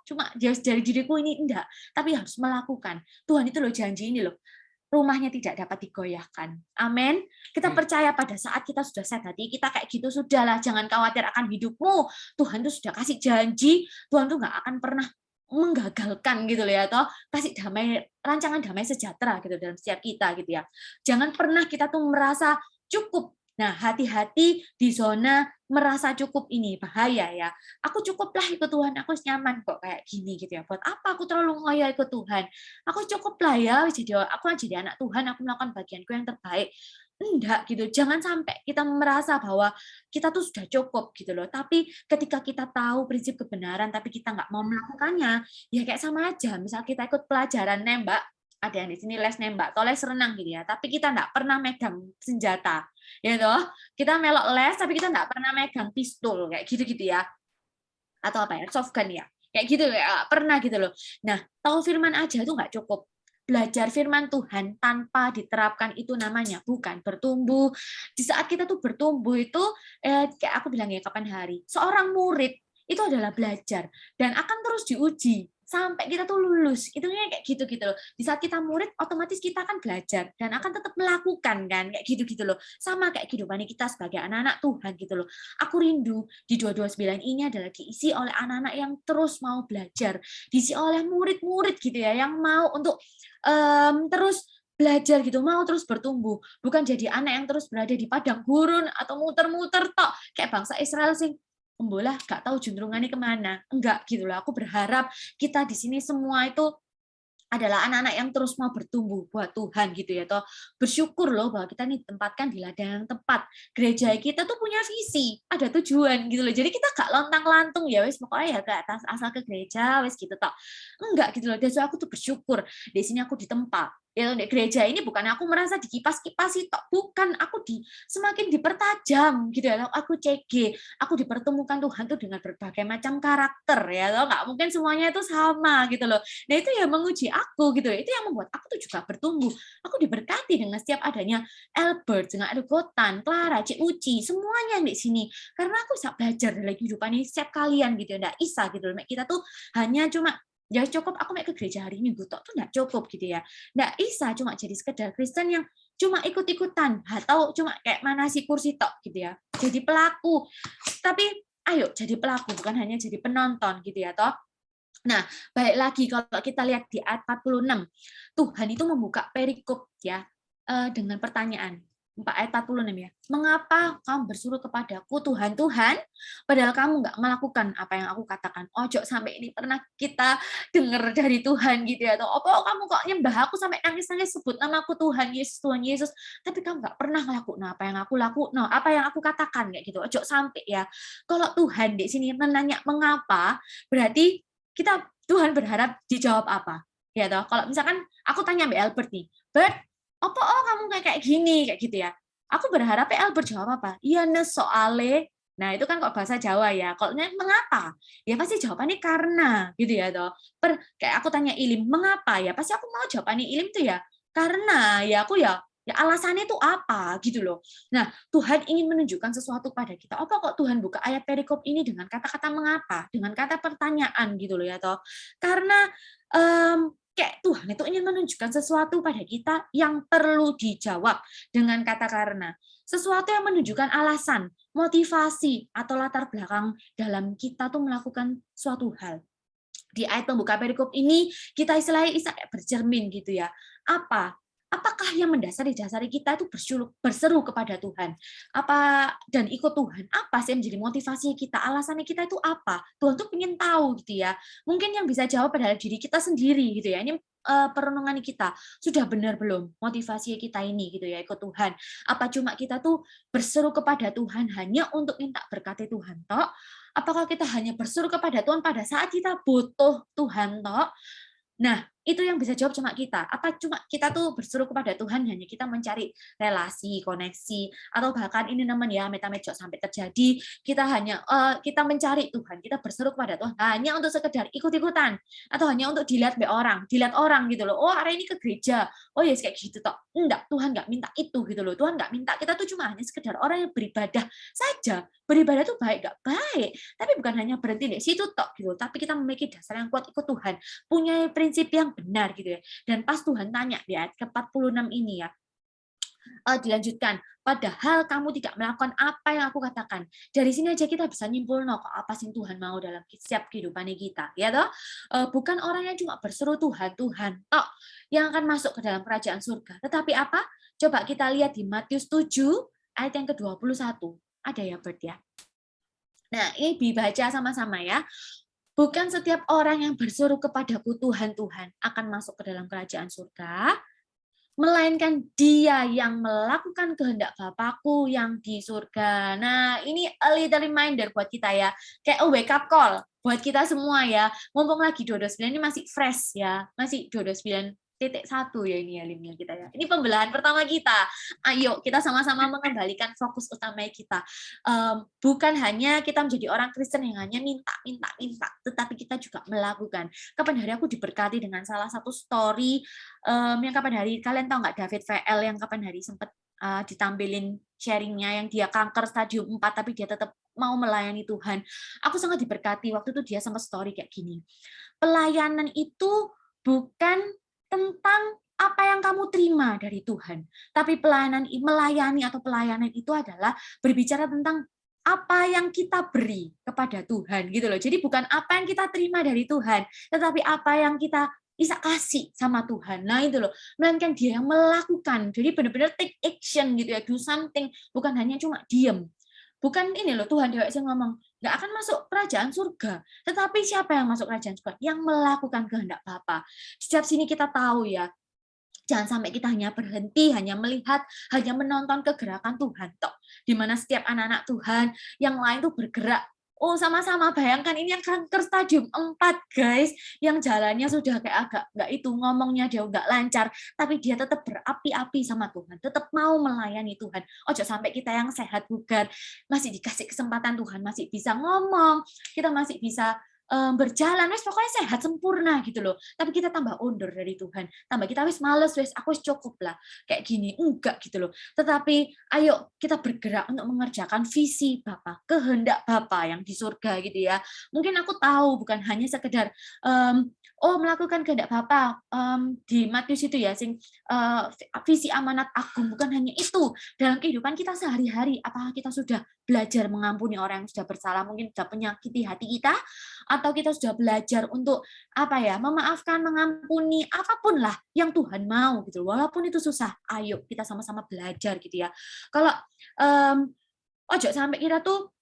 A: cuma dari diriku ini enggak, tapi harus melakukan. Tuhan itu loh janji ini loh, rumahnya tidak dapat digoyahkan. Amin. Kita percaya pada saat kita sudah set hati kita kayak gitu sudahlah, jangan khawatir akan hidupmu. Tuhan tuh sudah kasih janji, Tuhan tuh nggak akan pernah menggagalkan gitu loh ya, toh kasih rancangan damai sejahtera gitu dalam setiap kita gitu ya. Jangan pernah kita tuh merasa cukup. Nah, hati-hati di zona merasa cukup ini, bahaya ya. Aku cukuplah ikut Tuhan, aku nyaman kok kayak gini gitu ya. Buat apa aku terlalu ngoyo ikut Tuhan? Aku cukuplah ya, aku jadi anak Tuhan, aku melakukan bagianku yang terbaik. Enggak gitu. Jangan sampai kita merasa bahwa kita tuh sudah cukup gitu loh. Tapi ketika kita tahu prinsip kebenaran tapi kita nggak mau melakukannya, ya kayak sama aja. Misal kita ikut pelajaran nembak, ada yang di sini les nembak atau les renang gitu ya, tapi kita nggak pernah megang senjata, ya toh, kita melok les tapi kita nggak pernah megang pistol kayak gitu ya, atau apa ya, soft gun ya, kayak gitu ya, pernah gitu loh. Nah, tahu firman aja itu nggak cukup. Belajar firman Tuhan tanpa diterapkan itu namanya bukan bertumbuh. Di saat kita tuh bertumbuh itu, kayak aku bilang ya kapan hari, seorang murid itu adalah belajar dan akan terus diuji sampai kita tuh lulus. Itunya kayak gitu loh. Di saat kita murid otomatis kita akan belajar dan akan tetap melakukan kan kayak gitu loh. Sama kayak kehidupan kita sebagai anak-anak Tuhan gitu loh. Aku rindu di 229 ini adalah diisi oleh anak-anak yang terus mau belajar, diisi oleh murid-murid gitu ya yang mau untuk terus belajar gitu, mau terus bertumbuh, bukan jadi anak yang terus berada di padang gurun atau muter-muter tok kayak bangsa Israel sing embolah gak tahu juntrungannya kemana. Enggak gitu loh. Aku berharap kita di sini semua itu adalah anak-anak yang terus mau bertumbuh buat Tuhan gitu ya, toh bersyukur loh bahwa kita ini ditempatkan di ladang yang tepat. Gereja kita tuh punya visi, ada tujuan gitu loh. Jadi kita gak lontang-lantung ya wis pokoknya ya ke atas asal ke gereja wis gitu toh. Enggak gitu loh. Jadi aku tuh bersyukur di sini aku ditempa. Ya di gereja ini bukan aku merasa dikipas-kipasi tok, bukan, aku semakin dipertajam gitu ya. Aku CG, aku dipertemukan Tuhan tuh dengan berbagai macam karakter ya, loh nggak mungkin semuanya itu sama gitu loh. Nah itu yang menguji aku gitu, itu yang membuat aku tuh juga bertumbuh. Aku diberkati dengan setiap adanya Albert, dengan ada Gotan, Clara, Cik Uci, semuanya yang di sini. Karena aku bisa belajar dari kehidupan ini setiap kalian gitu, nggak bisa gitu loh. Kita tuh hanya cuma ya cukup aku ke gereja hari Minggu tok tuh nggak cukup gitu ya, nggak bisa cuma jadi sekedar Kristen yang cuma ikut-ikutan atau cuma kayak manasi kursi tok gitu ya, jadi pelaku. Tapi ayo jadi pelaku, bukan hanya jadi penonton gitu ya toh. Nah, balik lagi kalau kita lihat di ayat 46, Tuhan itu membuka perikop ya dengan pertanyaan. Ayat 46 ya. Mengapa kamu bersuruh kepadaku Tuhan, padahal kamu nggak melakukan apa yang aku katakan. Ojo sampai ini pernah kita dengar dari Tuhan gitu ya. Atau kamu kok nyembah aku sampai nangis-nangis sebut namaku Tuhan Yesus, tapi kamu nggak pernah ngelakuin apa yang aku lakukan, apa yang aku katakan kayak gitu. Ojo sampai ya. Kalau Tuhan di sini menanya mengapa, berarti Tuhan berharap dijawab apa? Ya toh. Kalau misalkan aku tanya Mbak Albert nih, Bert, kamu kayak gini kayak gitu ya. Aku berharap Albert jawab apa? Iya soale. Nah, itu kan kok bahasa Jawa ya. Kalau mengapa? Ya pasti jawabannya karena gitu ya toh. Kayak aku tanya Ilim, mengapa? Ya pasti aku mau jawabannya Ilim tuh ya karena ya aku ya alasannya itu apa gitu loh. Nah, Tuhan ingin menunjukkan sesuatu pada kita. Apa kok Tuhan buka ayat perikop ini dengan kata-kata mengapa? Dengan kata pertanyaan gitu loh ya toh. Karena kayak Tuhan itu ingin menunjukkan sesuatu pada kita yang perlu dijawab dengan kata karena. Sesuatu yang menunjukkan alasan, motivasi, atau latar belakang dalam kita tuh melakukan suatu hal. di ayat pembuka perikop ini kita istilahnya kayak bercermin gitu ya. Apakah yang mendasari kita itu berseru kepada Tuhan? Dan ikut Tuhan? Apa sih yang menjadi motivasi kita? Alasannya kita itu apa? Tuhan tuh pengen tahu gitu ya. Mungkin yang bisa jawab adalah diri kita sendiri gitu ya. Ini perenungan kita sudah benar belum motivasi kita ini gitu ya ikut Tuhan? Apa cuma kita tuh berseru kepada Tuhan hanya untuk minta berkati Tuhan toh? Apakah kita hanya berseru kepada Tuhan pada saat kita butuh Tuhan toh? Nah, itu yang bisa jawab cuma kita. Apa cuma kita tuh berseru kepada Tuhan hanya kita mencari relasi, koneksi, atau bahkan ini namanya meta-mejo sampai terjadi, kita hanya kita mencari Tuhan, kita berseru kepada Tuhan hanya untuk sekedar ikut-ikutan atau hanya untuk dilihat orang gitu loh. Oh, hari ini ke gereja. Oh, ya yes, kayak gitu toh. Enggak, Tuhan enggak minta itu gitu loh. Tuhan enggak minta. Kita tuh cuma hanya sekedar orang yang beribadah saja. Beribadah tuh baik enggak baik, tapi bukan hanya berhenti di situ toh gitu. Tapi kita memiliki dasar yang kuat ikut Tuhan, punya prinsip yang benar gitu ya. Dan pas Tuhan tanya di ayat ke-46 ini ya, dilanjutkan, padahal kamu tidak melakukan apa yang aku katakan. Dari sini aja kita bisa nyimpul kok apa sih Tuhan mau dalam setiap kehidupan kita, ya toh? Bukan orang yang cuma berseru Tuhan toh yang akan masuk ke dalam kerajaan surga. Tetapi apa? Coba kita lihat di Matius 7 ayat yang ke-21. Ada ya, Bert ya? Nah, ini dibaca sama-sama ya. Bukan setiap orang yang berseru kepadaku Tuhan, Tuhan akan masuk ke dalam kerajaan surga, melainkan dia yang melakukan kehendak Bapakku yang di surga. Nah, ini a little reminder buat kita ya, kayak a wake up call buat kita semua ya. Mumpung lagi 229 ini masih fresh ya, masih 229.1 ya ini ya limnya kita ya. Ini pembelahan pertama kita. Ayo kita sama-sama mengembalikan fokus utama kita. Bukan hanya kita menjadi orang Kristen yang hanya minta, tetapi kita juga melakukan. Kapan hari aku diberkati dengan salah satu story yang kapan hari kalian tahu nggak David VL yang kapan hari sempat ditampilin sharingnya yang dia kanker stadium 4 tapi dia tetap mau melayani Tuhan. Aku sangat diberkati. Waktu itu dia sempat story kayak gini. Pelayanan itu bukan tentang apa yang kamu terima dari Tuhan. Tapi melayani atau pelayanan itu adalah berbicara tentang apa yang kita beri kepada Tuhan gitu loh. Jadi bukan apa yang kita terima dari Tuhan, tetapi apa yang kita bisa kasih sama Tuhan. Nah itu loh, melainkan dia yang melakukan. Jadi benar-benar take action gitu ya, do something, bukan hanya cuma diem. Bukan ini loh Tuhan Dewa yang ngomong, nggak akan masuk kerajaan surga. Tetapi siapa yang masuk kerajaan surga? Yang melakukan kehendak Bapa. Setiap sini kita tahu ya, jangan sampai kita hanya berhenti, hanya melihat, hanya menonton kegerakan Tuhan. Di mana setiap anak-anak Tuhan yang lain tuh bergerak. Oh, sama-sama bayangkan ini yang kanker stadium 4, guys. Yang jalannya sudah kayak agak nggak itu, ngomongnya dia nggak lancar, tapi dia tetap berapi-api sama Tuhan, tetap mau melayani Tuhan. Ojo sampai kita yang sehat bugar, masih dikasih kesempatan Tuhan, masih bisa ngomong, kita masih bisa berjalan, wes pokoknya sehat sempurna gitu loh. Tapi kita tambah undur dari Tuhan, tambah kita wes males, wes aku wes cukup lah kayak gini, enggak gitu loh. Tetapi ayo kita bergerak untuk mengerjakan visi Bapa, kehendak Bapa yang di surga gitu ya. Mungkin aku tahu bukan hanya sekedar melakukan kehendak Bapa di Matius itu ya, visi amanat agung, bukan hanya itu. Dalam kehidupan kita sehari-hari, apakah kita sudah belajar mengampuni orang yang sudah bersalah, mungkin sudah menyakiti hati kita, atau kita sudah belajar untuk memaafkan, mengampuni, apapun lah yang Tuhan mau gitu. Walaupun itu susah, ayo kita sama-sama belajar gitu ya. Kalau ojo sampai kita tuh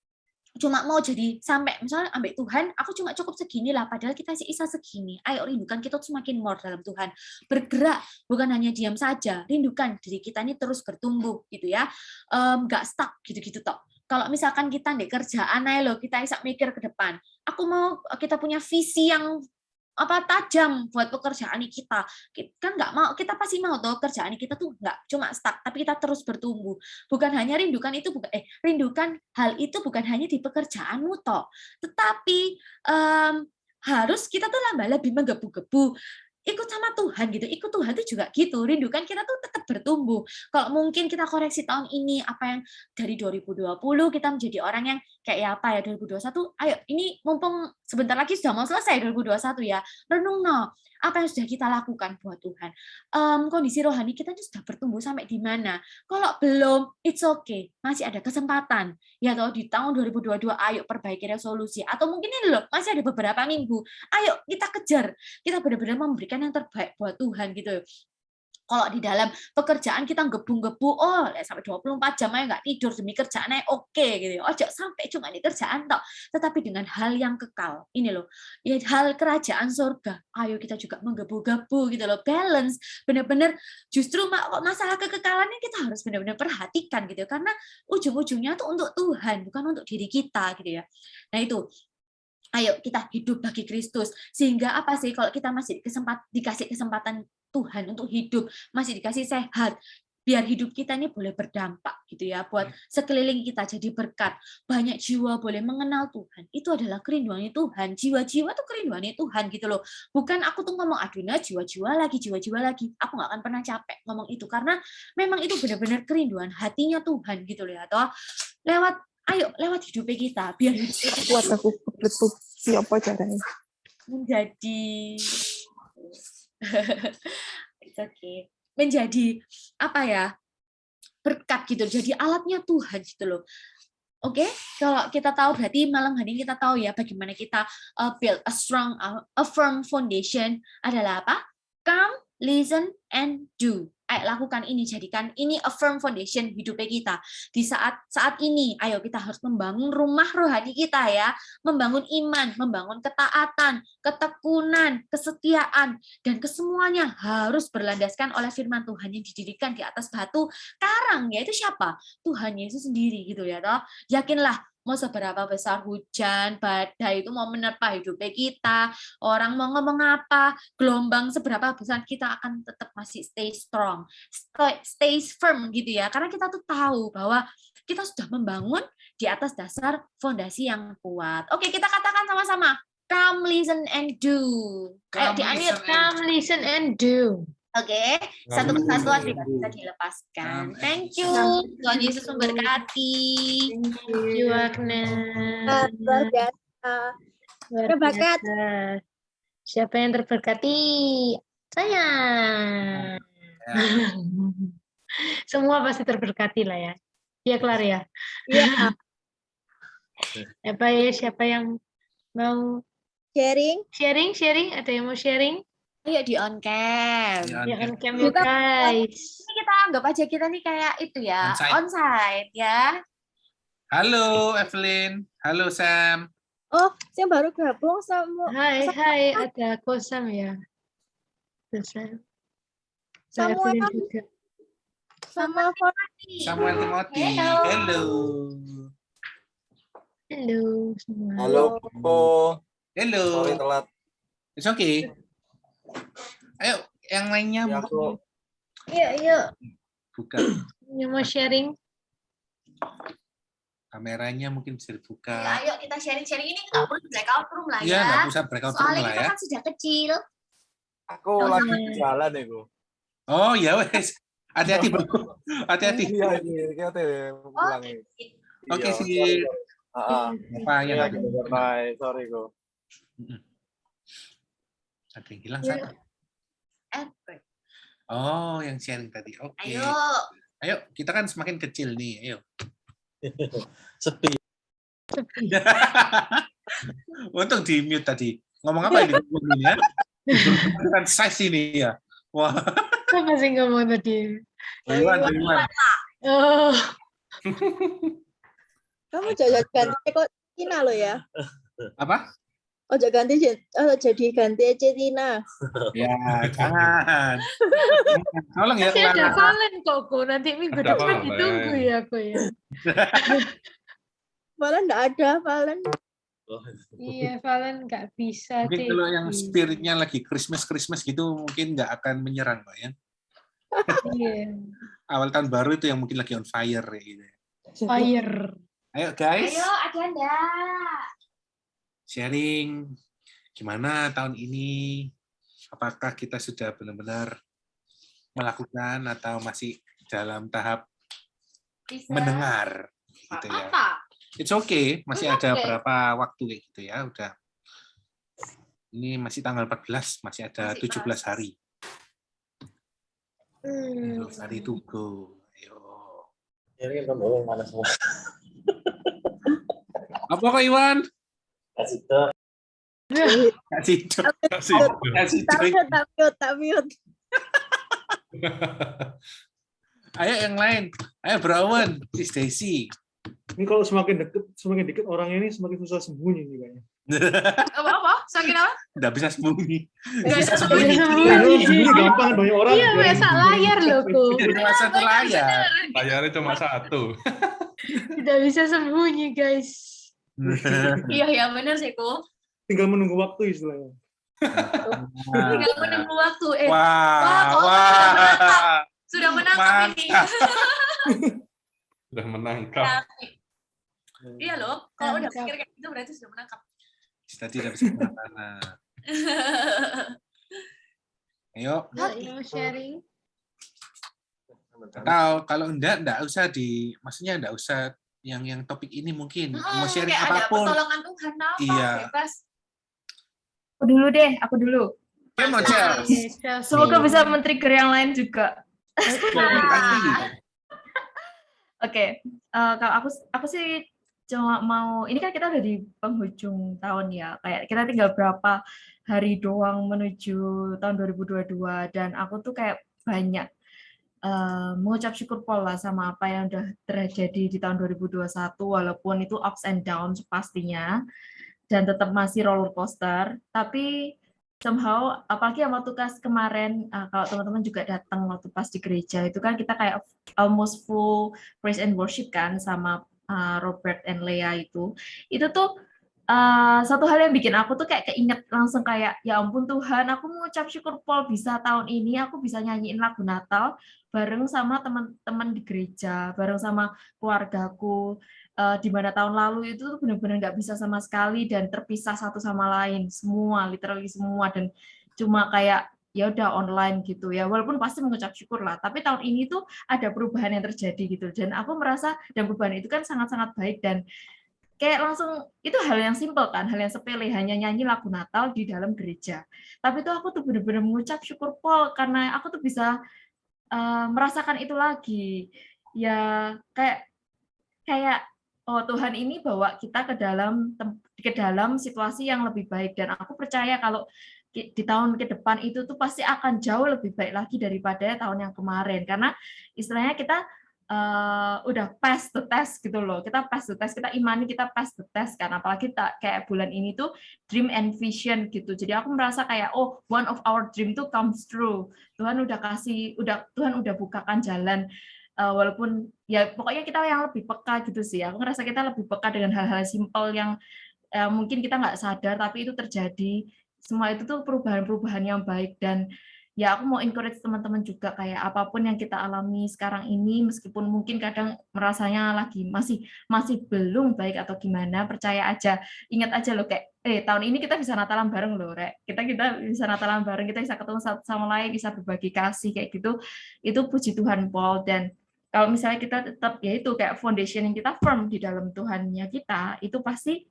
A: cuma mau jadi sampai misalnya ambil Tuhan, aku cuma cukup segini lah, padahal kita bisa segini. Ayo rindukan kita tuh semakin more dalam Tuhan, bergerak, bukan hanya diam saja, rindukan diri kita ini terus bertumbuh gitu ya, nggak stuck gitu-gitu toh. Kalau misalkan kita di kerjaan aja loh, kita bisa mikir ke depan. Aku mau kita punya visi yang tajam buat pekerjaan kita. Kan nggak mau, kita pasti mau tuh kerjaan kita tuh nggak cuma stuck, tapi kita terus bertumbuh. Bukan hanya rindukan itu, rindukan hal itu bukan hanya di pekerjaanmu toh, tetapi harus kita tuh lebih menggebu-gebu. Ikut sama Tuhan gitu, ikut Tuhan itu juga gitu, rindukan kita tuh tetap bertumbuh. Kalau mungkin kita koreksi tahun ini, apa yang dari 2020 kita menjadi orang yang kayak apa ya, 2021, ayo ini mumpung sebentar lagi sudah mau selesai 2021 ya. Renung apa yang sudah kita lakukan buat Tuhan. Kondisi rohani kita ini sudah bertumbuh sampai di mana? Kalau belum, it's okay, masih ada kesempatan. Ya toh di tahun 2022 ayo perbaiki resolusi, atau mungkin ini loh masih ada beberapa minggu. Ayo kita kejar, kita benar-benar memberikan yang terbaik buat Tuhan gitu. Kalau di dalam pekerjaan kita gebung-gebu, sampai 24 jam aja nggak tidur demi kerjaannya oke gitu. Ojo sampai cuma di kerjaan tok, tetapi dengan hal yang kekal. Ini loh, ya hal kerajaan surga. Ayo kita juga menggebu-gebu gitu loh, balance. Benar-benar justru masalah kekekalannya kita harus benar-benar perhatikan gitu, karena ujung-ujungnya tuh untuk Tuhan, bukan untuk diri kita gitu ya. Nah itu. Ayo kita hidup bagi Kristus, sehingga apa sih kalau kita masih dikasih kesempatan Tuhan untuk hidup, masih dikasih sehat, biar hidup kita ini boleh berdampak gitu ya, buat sekeliling kita jadi berkat, banyak jiwa boleh mengenal Tuhan. Itu adalah kerinduannya Tuhan, jiwa-jiwa tuh kerinduannya Tuhan gitu loh. Bukan aku tuh ngomong aduh jiwa-jiwa lagi, aku nggak akan pernah capek ngomong itu, karena memang itu benar-benar kerinduan hatinya Tuhan gitu loh ya toh. Lewat hidupnya kita, biar hidup kita
B: Buat aku kebetul. Apa caranya?
A: menjadi it's okay. Menjadi apa ya, berkat gitu, jadi alatnya Tuhan gitu loh. Oke, kalau kita tahu berarti malam hari ini kita tahu ya bagaimana kita build a firm foundation adalah apa? Come, listen, and do. Ayo lakukan ini, jadikan ini a firm foundation hidupnya kita. Di saat ini, ayo kita harus membangun rumah rohani kita ya, membangun iman, membangun ketaatan, ketekunan, kesetiaan, dan kesemuanya harus berlandaskan oleh firman Tuhan yang didirikan di atas batu karang, yaitu siapa? Tuhan Yesus sendiri gitu ya toh. Yakinlah, mau seberapa besar hujan, badai itu mau menerpa hidupnya kita, orang mau ngomong apa, gelombang seberapa besar, kita akan tetap masih stay strong, stay firm gitu ya, karena kita tuh tahu bahwa kita sudah membangun di atas dasar fondasi yang kuat. Oke, kita katakan sama-sama, come, listen, and do. Ayo di-unmute.
D: Come, listen, and do.
A: Oke, satu kesatuan tidak bisa dilepaskan. Thank you. Tuhan Yesus memberkati.
D: Thank you, Agnes.
B: Luar biasa. Berbakat.
D: Siapa yang terberkati? Saya. Semua pasti terberkati lah ya. Iya, Clara ya.
B: Iya.
D: Siapa yang mau
B: Sharing.
D: sharing? Ada yang mau sharing?
A: Ayo di on cam.
D: Ya on cam ya guys.
A: Ini kita anggap aja kita nih kayak itu ya, onsite ya.
C: Halo Evelyn, halo Sam.
B: Oh, saya baru gabung sama
D: Hai, ada Kosam ya. Kosam.
B: Samuel.
D: Juga.
B: sama
C: Samuel Timothy.
A: Hello.
D: Halo semua.
H: Halo.
C: Hello.
H: Sorry telat.
C: It's okay. Ayo, yang lainnya
H: Ya, aku
A: Yuk.
C: buka
D: Yang mau sharing?
C: kameranya, mungkin bisa dibuka.
A: Ya, ayo kita sharing-sharing ini nggak perlu breakout room lah
C: Iya,
A: ya.
C: nggak usah breakout room
A: Soalnya
C: lah
A: kita
C: ya.
A: kan sudah kecil.
H: aku lagi jalan ya, Bu.
C: Oh ya wes, hati-hati bro, hati-hati.
H: Iya, ini kita pulang nih.
C: Oke
H: Iya,
C: sih.
H: sorry, Ko.
C: Apa ya?
H: Iya, bye. Sorry, Ko.
C: Ada yang hilang
A: Ya.
C: satu.
A: Edward.
C: Oh, yang sharing tadi. Oke.
A: Ayo.
C: Ayo, kita kan semakin kecil nih. Ayo.
H: Sepi.
C: Untung di mute tadi. Ngomong apa ini? Ya? Bukan size ini ya. Wah.
D: Apa sih ngomong tadi?
C: Iwan.
D: Oh,
B: kamu jangan ganti kok Tina lo ya.
C: Apa?
B: Oh jangan ganti jadi ganti aja Tina.
C: Ya, jangan. Tolong ya.
D: masih ada
C: Clara.
D: Valen kok, Ko. Nanti minggu
E: Ada
D: depan
E: Valen.
D: ditunggu ya, Ko ya.
B: Malah enggak ada Valen.
D: Iya, Valen nggak bisa.
C: Mungkin
D: deh.
C: kalau yang spiritnya lagi Christmas gitu mungkin nggak akan menyerang, Pak ya.
D: Iya.
C: Awal tahun baru itu yang mungkin lagi on fire ya, gitu.
D: Fire.
C: Ayo guys,
A: Ayo, agenda.
C: sharing gimana tahun ini? Apakah kita sudah benar-benar melakukan atau masih dalam tahap
A: Bisa.
C: mendengar gitu ya?
A: Apa?
C: It's okay, masih
A: It's
C: ada
A: okay.
C: berapa waktu kayak gitu ya, udah Ini masih tanggal 14, masih ada
A: Masih
C: 17
A: proses.
C: hari. 17 hari to go. Ayo.
H: Ini kan belum mana semua.
C: Apa kok Iwan?
H: Kasih tuh.
C: Kasih dong.
E: Kasih.
C: Kasih
B: Tak
C: dong.
B: mute, tak mute, tak mute.
C: Ayo yang lain. Ayo Brown, Miss Daisy.
E: Ini kalau semakin deket orangnya ini semakin susah sembunyi nih kayaknya.
A: Apa? Semakin apa?
C: Nggak bisa sembunyi.
A: Nggak bisa
C: sembunyi.
E: Sembunyi gampang kan banyak orang.
D: Iya, biasa layar loh, Ko.
C: Cuma satu layar.
E: Layarnya cuma satu.
D: Tidak bisa sembunyi, guys.
A: Iya, benar sih, Ko.
E: Tinggal menunggu waktu istilahnya.
A: Tinggal menunggu waktu.
C: Wah,
A: kok
C: wah.
A: sudah menangkap ini.
E: Sudah menangkap.
A: Iya loh, kalau udah
D: Mantap.
A: pikir kayak gitu berarti sudah menangkap.
C: Tadi tidak bisa kemana-mana. Ayo,
D: Mau sharing?
C: atau kalau enggak usah maksudnya enggak usah yang topik ini mungkin. Mau sharing
A: Kayak ada
C: apapun.
A: pertolongan Tuhan apa,
C: Iya.
A: bebas.
F: Aku dulu.
C: Oke, mau share.
D: Oke, Chelsea.
F: Semoga bisa men-trigger yang lain juga. Oke, kalau aku sih cuma mau, ini kan kita udah di penghujung tahun ya, kayak kita tinggal berapa hari doang menuju tahun 2022, dan aku tuh kayak banyak mengucap syukur pola sama apa yang udah terjadi di tahun 2021, walaupun itu ups and downs pastinya, dan tetap masih roller coaster, tapi somehow, apalagi yang waktu kas kemarin, kalau teman-teman juga datang waktu pas di gereja, itu kan kita kayak almost full praise and worship kan, sama Robert and Leah itu tuh satu hal yang bikin aku tuh kayak keinget langsung kayak, ya ampun Tuhan, aku mengucap syukur Paul bisa tahun ini, aku bisa nyanyiin lagu Natal bareng sama teman-teman di gereja, bareng sama keluargaku, di mana tahun lalu itu tuh benar-benar nggak bisa sama sekali dan terpisah satu sama lain, semua, literally semua, dan cuma kayak ya udah online gitu ya, walaupun pasti mengucap syukur lah, tapi tahun ini tuh ada perubahan yang terjadi gitu, dan aku merasa, dan perubahan itu kan sangat-sangat baik, dan kayak langsung, itu hal yang simpel kan, hal yang sepele, hanya nyanyi lagu Natal di dalam gereja, tapi tuh aku tuh benar-benar mengucap syukur Paul, karena aku tuh bisa merasakan itu lagi, ya kayak oh Tuhan ini bawa kita ke dalam situasi yang lebih baik, dan aku percaya kalau di tahun ke depan itu tuh pasti akan jauh lebih baik lagi daripada tahun yang kemarin, karena istilahnya kita udah pass the test gitu loh, kita pass the test, kita imani kita pass the test kan, apalagi kayak bulan ini tuh dream and vision gitu, jadi aku merasa kayak oh one of our dream tuh comes true, Tuhan udah bukakan jalan. Walaupun ya pokoknya kita yang lebih peka gitu sih, aku ngerasa kita lebih peka dengan hal-hal simpel yang mungkin kita nggak sadar tapi itu terjadi, semua itu tuh perubahan-perubahan yang baik, dan ya aku mau encourage teman-teman juga kayak apapun yang kita alami sekarang ini, meskipun mungkin kadang merasanya lagi masih belum baik atau gimana, percaya aja, ingat aja loh kayak tahun ini kita bisa Natalan bareng loh, Rek. Kita bisa Natalan bareng, kita bisa ketemu satu sama lain, bisa berbagi kasih kayak gitu. Itu puji Tuhan, Paul. Dan kalau misalnya kita tetap yaitu kayak foundation yang kita firm di dalam Tuhannya kita, itu pasti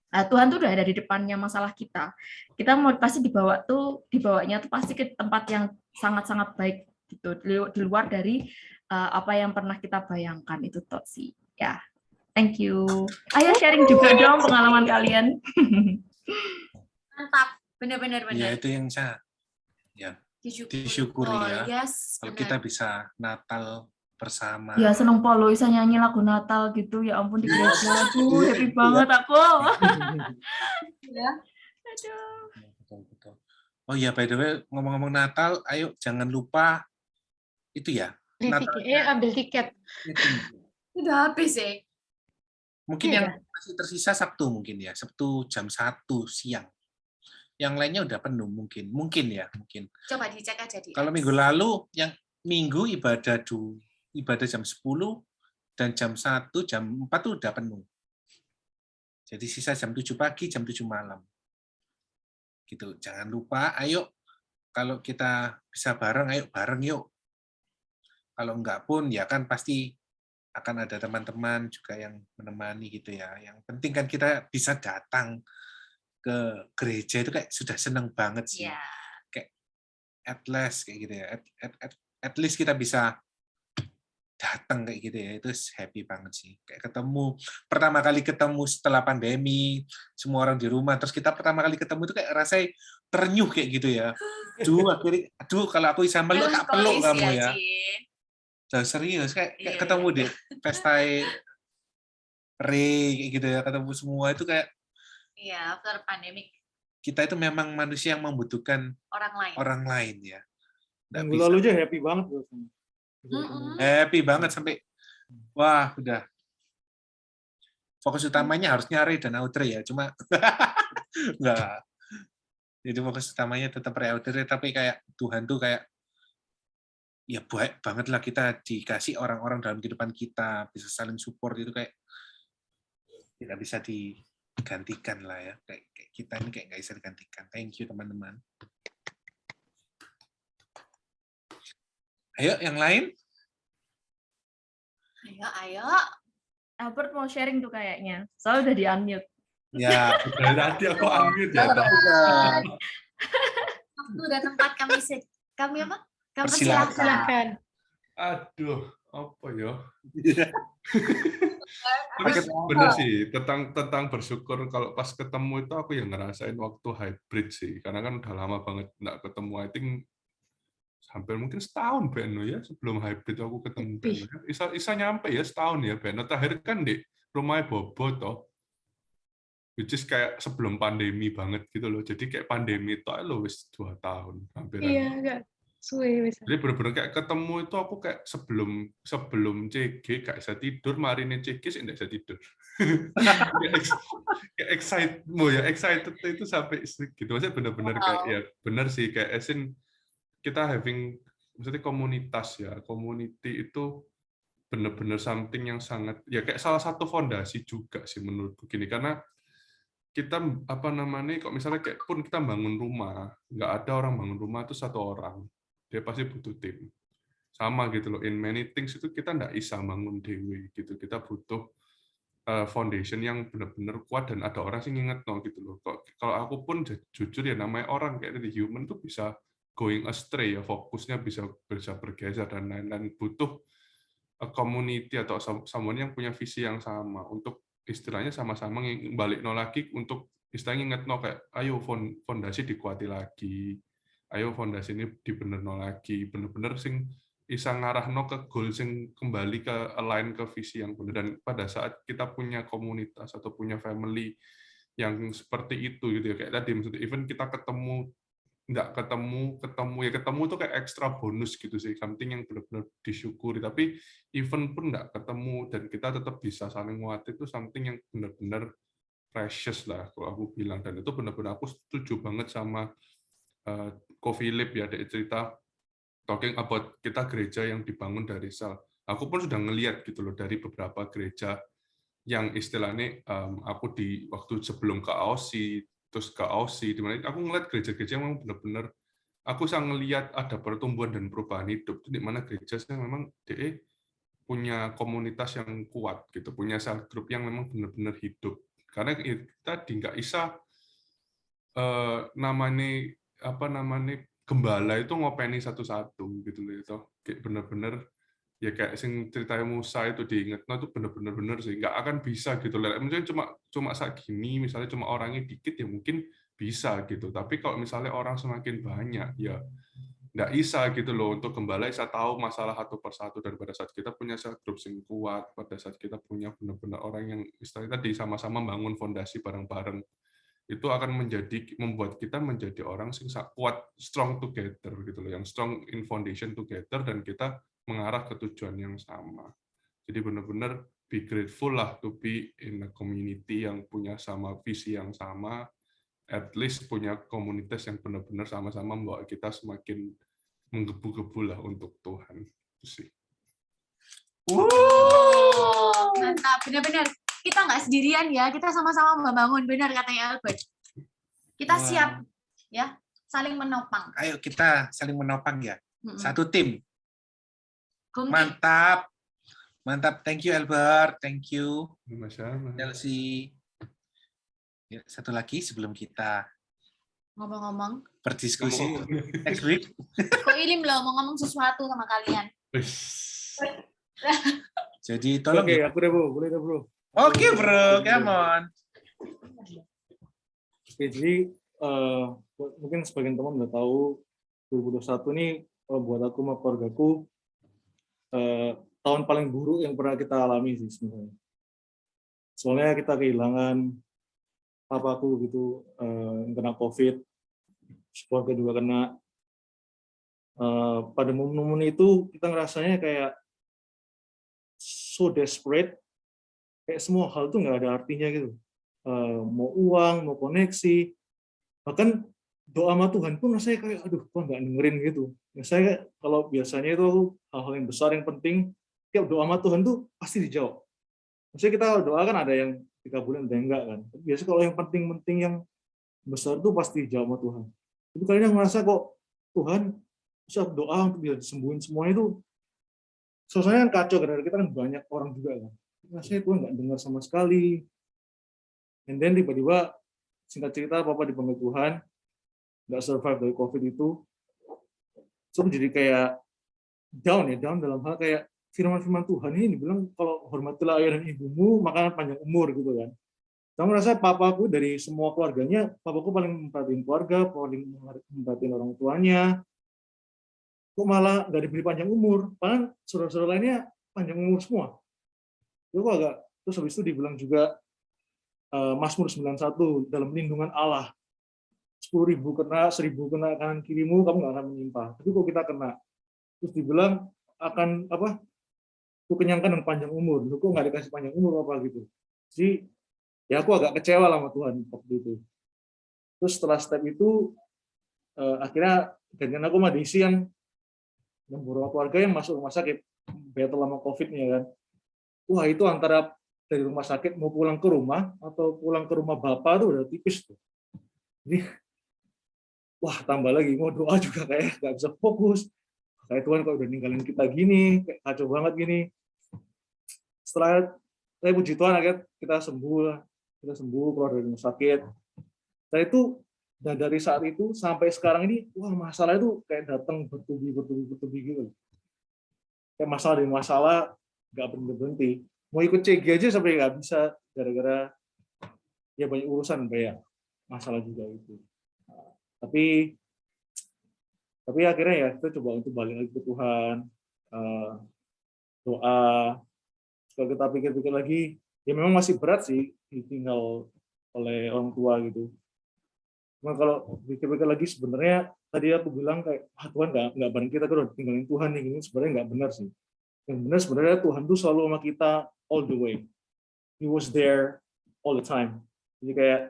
F: Tuhan tuh udah ada di depannya masalah kita. Kita mau pasti dibawanya tuh pasti ke tempat yang sangat-sangat baik gitu, di luar dari apa yang pernah kita bayangkan, itu toh sih. Ya. Thank you. Ayo sharing juga dong pengalaman kalian.
A: Mantap, benar-benar.
C: Ya itu yang saya disyukuri ya.
A: Yes,
C: kalau
A: benar.
C: kita bisa Natal bersama.
F: Ya seneng Polo bisa nyanyi lagu Natal gitu, ya ampun di gereja, aduh happy banget aku.
A: Ya.
F: Aduh.
C: Betul. Oh iya, by the way, ngomong-ngomong Natal, ayo jangan lupa itu ya.
D: Ambil tiket.
A: Udah habis ya.
C: Mungkin yang masih tersisa Sabtu mungkin ya, Sabtu jam 1 siang. Yang lainnya udah penuh mungkin ya.
A: Coba dicek aja di.
C: Kalau minggu lalu yang minggu ibadah jam 10 dan jam 1, jam 4 tuh udah penuh. Jadi sisa jam 7 pagi, jam 7 malam. Gitu. Jangan lupa, ayo kalau kita bisa bareng, ayo bareng yuk. Kalau enggak pun ya kan pasti akan ada teman-teman juga yang menemani gitu ya. Yang penting kan kita bisa datang ke gereja itu kayak sudah seneng banget sih.
A: Iya.
C: Kayak at least kayak gitu ya. At least kita bisa datang kayak gitu ya, itu happy banget sih. Kayak pertama kali ketemu setelah pandemi, semua orang di rumah, terus kita pertama kali ketemu itu kayak rasanya terenyuh kayak gitu ya. Aduh, kalau aku bisa meluk, tak peluk
A: Melankolis
C: kamu ya.
A: Cin.
C: Jauh serius, kayak
A: Iya,
C: ketemu deh, pesta kayak gitu ya, ketemu semua itu kayak
A: Iya, after pandemic
C: kita itu memang manusia yang membutuhkan
A: orang lain.
C: lain ya. Nggak
E: Minggu
C: bisa.
E: lalu aja happy banget rasanya.
C: Happy banget sampai wah udah fokus utamanya harusnya Ray dan Audrey ya, cuma enggak. Jadi fokus utamanya tetap Ray Audrey, tapi kayak Tuhan tuh kayak ya baik banget lah kita dikasih orang-orang dalam kehidupan kita, bisa saling support, itu kayak tidak bisa digantikan lah ya. Kayak kita ini kayak nggak bisa digantikan. Thank you teman-teman. Ayo yang lain.
A: Ayo.
F: Albert mau sharing tuh kayaknya. Soalnya udah di-unmute.
C: Ya,
I: Dari tadi aku unmute ya.
A: Waktu udah tempat kami apa? Kami
C: Persilakan.
D: Silakan.
I: Aduh, apa ya? Tapi bener sih, tentang bersyukur kalau pas ketemu itu aku yang ngerasain waktu hybrid sih. Karena kan udah lama banget nggak ketemu. I think hampir mungkin setahun Beno ya sebelum hybrid aku ketemu Beno. Isa nyampe ya setahun ya Beno. Terakhir kan di rumahnya Bobo toh. Which is kayak sebelum pandemi banget gitu loh. Jadi kayak pandemi toh lo wis 2 tahun hampir.
D: Iya, agak suwe bisa.
I: Jadi bener-bener kayak ketemu itu aku kayak sebelum CG kayak bisa tidur, marine CG sih nggak bisa tidur. Kayak excited itu sampai gitu. Maksudnya bener-bener kayak ya bener sih kayak esin kita maksudnya komunitas ya, community itu bener-bener something yang sangat ya kayak salah satu fondasi juga sih menurutku gini, karena kita kok misalnya kayak pun kita bangun rumah, nggak ada orang bangun rumah itu satu orang, dia pasti butuh tim. Sama gitu loh, in many things itu kita nggak bisa bangun dewe gitu, kita butuh foundation yang benar-benar kuat dan ada orang sih nginget gitu loh. Kalau aku pun jujur ya namanya orang kayak the human tuh bisa going astray ya, fokusnya bisa bergeser dan lain-lain, butuh community atau someone yang punya visi yang sama untuk istilahnya sama-sama balik lagi untuk istilahnya inget kayak ayo fondasi dikuati lagi, ayo fondasi ini dibenerno lagi, bener-bener sing bisa ngarahno ke goal sing kembali ke align ke visi yang benar. Dan pada saat kita punya komunitas atau punya family yang seperti itu gitu ya, kayak tadi maksudnya even kita ketemu tuh kayak ekstra bonus gitu sih, something yang benar-benar disyukuri. Tapi even pun nggak ketemu dan kita tetap bisa saling nguatin itu something yang benar-benar precious lah kalau aku bilang. Dan itu benar-benar aku setuju banget sama Ko Philip ya, dia cerita talking about kita gereja yang dibangun dari sel. Aku pun sudah ngelihat gitu loh dari beberapa gereja yang istilahnya aku di waktu sebelum ke AOSI terus ke AOSI, di mana aku ngeliat gereja-gereja yang memang benar-benar aku bisa ngelihat ada pertumbuhan dan perubahan hidup, di mana gereja yang memang DE punya komunitas yang kuat gitu, punya cell group yang memang benar-benar hidup. Karena kita nggak bisa namanya gembala itu ngopeni satu-satu gitu loh itu, kayak benar-benar ya kayak sing ceritanya Musa itu diingetno itu bener-bener sih nggak akan bisa gitu loh. Mungkin cuma saat gini misalnya cuma orangnya dikit ya mungkin bisa gitu. Tapi kalau misalnya orang semakin banyak ya nggak bisa gitu loh untuk gembala bisa tahu masalah satu persatu. Dan pada saat kita punya cell group yang kuat, pada saat kita punya benar-benar orang yang istilahnya tadi sama-sama bangun fondasi bareng-bareng, itu akan membuat kita menjadi orang yang kuat, strong together gitu loh, yang strong in foundation together, dan kita mengarah ke tujuan yang sama. Jadi benar-benar be grateful lah to be in a community yang punya sama visi yang sama, at least punya komunitas yang benar-benar sama-sama membawa kita semakin menggebu-gebu lah untuk Tuhan. Itu sih.
A: Mantap, benar-benar. Kita nggak sendirian ya, kita sama-sama membangun, benar katanya Albert. Kita siap ya, saling menopang.
C: Ayo kita saling menopang ya. Satu tim.
A: Kumti.
C: Mantap. Mantap. Thank you Albert, thank you
I: Sama-sama.
C: Chelsea. Ya, satu lagi sebelum kita
A: Ngomong-ngomong,
C: berdiskusi next week.
A: kok Ilim loh mau ngomong sesuatu sama kalian.
C: Jadi tolong
E: Oke,
C: ya.
E: aku deh bro, boleh deh bro.
C: Oke bro, come on.
E: Oke, jadi mungkin sebagian teman udah tahu 2021 ini buat aku sama keluargaku tahun paling buruk yang pernah kita alami sih sebenarnya. Soalnya kita kehilangan papaku gitu, yang kena COVID, keluarga juga kena. Pada momen-momen itu kita ngerasanya kayak so desperate, kayak semua hal tuh nggak ada artinya gitu. Mau uang, mau koneksi, bahkan doa sama Tuhan pun rasanya kayak aduh Tuhan nggak dengerin gitu. Saya kalau biasanya itu hal-hal yang besar yang penting, kayak doa sama Tuhan tuh pasti dijawab. Maksudnya kita doa kan ada yang dikabulin ada yang enggak kan. Biasanya kalau yang penting-penting yang besar tuh pasti dijawab sama Tuhan. Tapi kalian yang merasa kok Tuhan bisa doa untuk bisa disembuhin semua itu, suasananya kan kacau karena kita kan banyak orang juga kan. Rasanya Tuhan nggak dengar sama sekali. And then tiba-tiba singkat cerita papa dipanggil Tuhan, nggak survive dari COVID itu. So jadi kayak down dalam hal kayak firman-firman Tuhan ini dibilang kalau hormatilah ayah dan ibumu maka panjang umur gitu kan. Saya merasa papaku dari semua keluarganya, papaku paling memperhatiin keluarga, paling memperhatiin orang tuanya. Kok malah nggak diberi panjang umur, padahal saudara-saudara lainnya panjang umur semua. Itu agak, terus habis itu dibilang juga Mazmur 91 dalam lindungan Allah. 10.000 kena, 1.000 kena kanan kirimu, kamu nggak akan menimpa. Tapi kok kita kena, terus dibilang akan apa? Ku kenyangkan dengan panjang umur. Lu kok nggak dikasih panjang umur apa gitu. Jadi ya aku agak kecewa lah sama Tuhan waktu itu. Terus setelah step itu akhirnya gantian aku sama Desi yang beberapa keluarga yang masuk rumah sakit battle sama COVID-nya kan. Wah itu antara dari rumah sakit mau pulang ke rumah atau pulang ke rumah bapak tuh udah tipis tuh. Jadi wah tambah lagi mau doa juga kayak nggak bisa fokus. Kayak Tuhan kok udah ninggalin kita gini, kayak kacau banget gini. Setelah saya puji Tuhan akhirnya kita sembuh keluar dari rumah sakit. Setelah itu dan dari saat itu sampai sekarang ini wah masalah itu kayak datang bertubi gitu. Kayak masalah demi masalah nggak berhenti. Mau ikut CG aja sampai nggak bisa gara-gara ya banyak urusan kayak masalah juga itu. Tapi akhirnya ya kita coba untuk balik lagi ke Tuhan, doa. Kalau kita pikir-pikir lagi, ya memang masih berat sih ditinggal oleh orang tua gitu. Cuma kalau pikir-pikir lagi sebenarnya tadi aku bilang kayak Tuhan nggak bareng kita kan tinggalin Tuhan nih, ini sebenarnya nggak benar sih. Yang benar sebenarnya Tuhan tuh selalu sama kita all the way. He was there all the time. Jadi kayak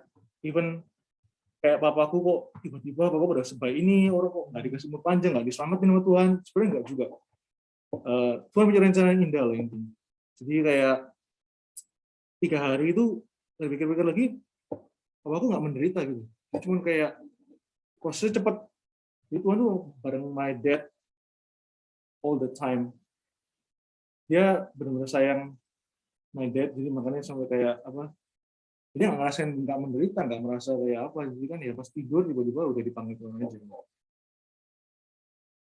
E: even kayak papaku kok tiba-tiba papaku udah sebaik ini, orang kok nggak dikasih umur panjang, nggak diselamatin sama Tuhan, sebenarnya nggak juga. Tuhan punya rencana yang indah loh intinya. Jadi kayak 3 hari itu saya pikir-pikir lagi, papaku nggak menderita gitu. Cuman kayak prosesnya cepat. Jadi Tuhan tuh bareng my dad all the time. Dia benar-benar sayang my dad, jadi makanya sampai kayak apa? Dia nggak ngerasain nggak menderita, nggak merasa kayak apa, jadi kan ya pas tidur tiba-tiba udah dipanggil Tuhan aja.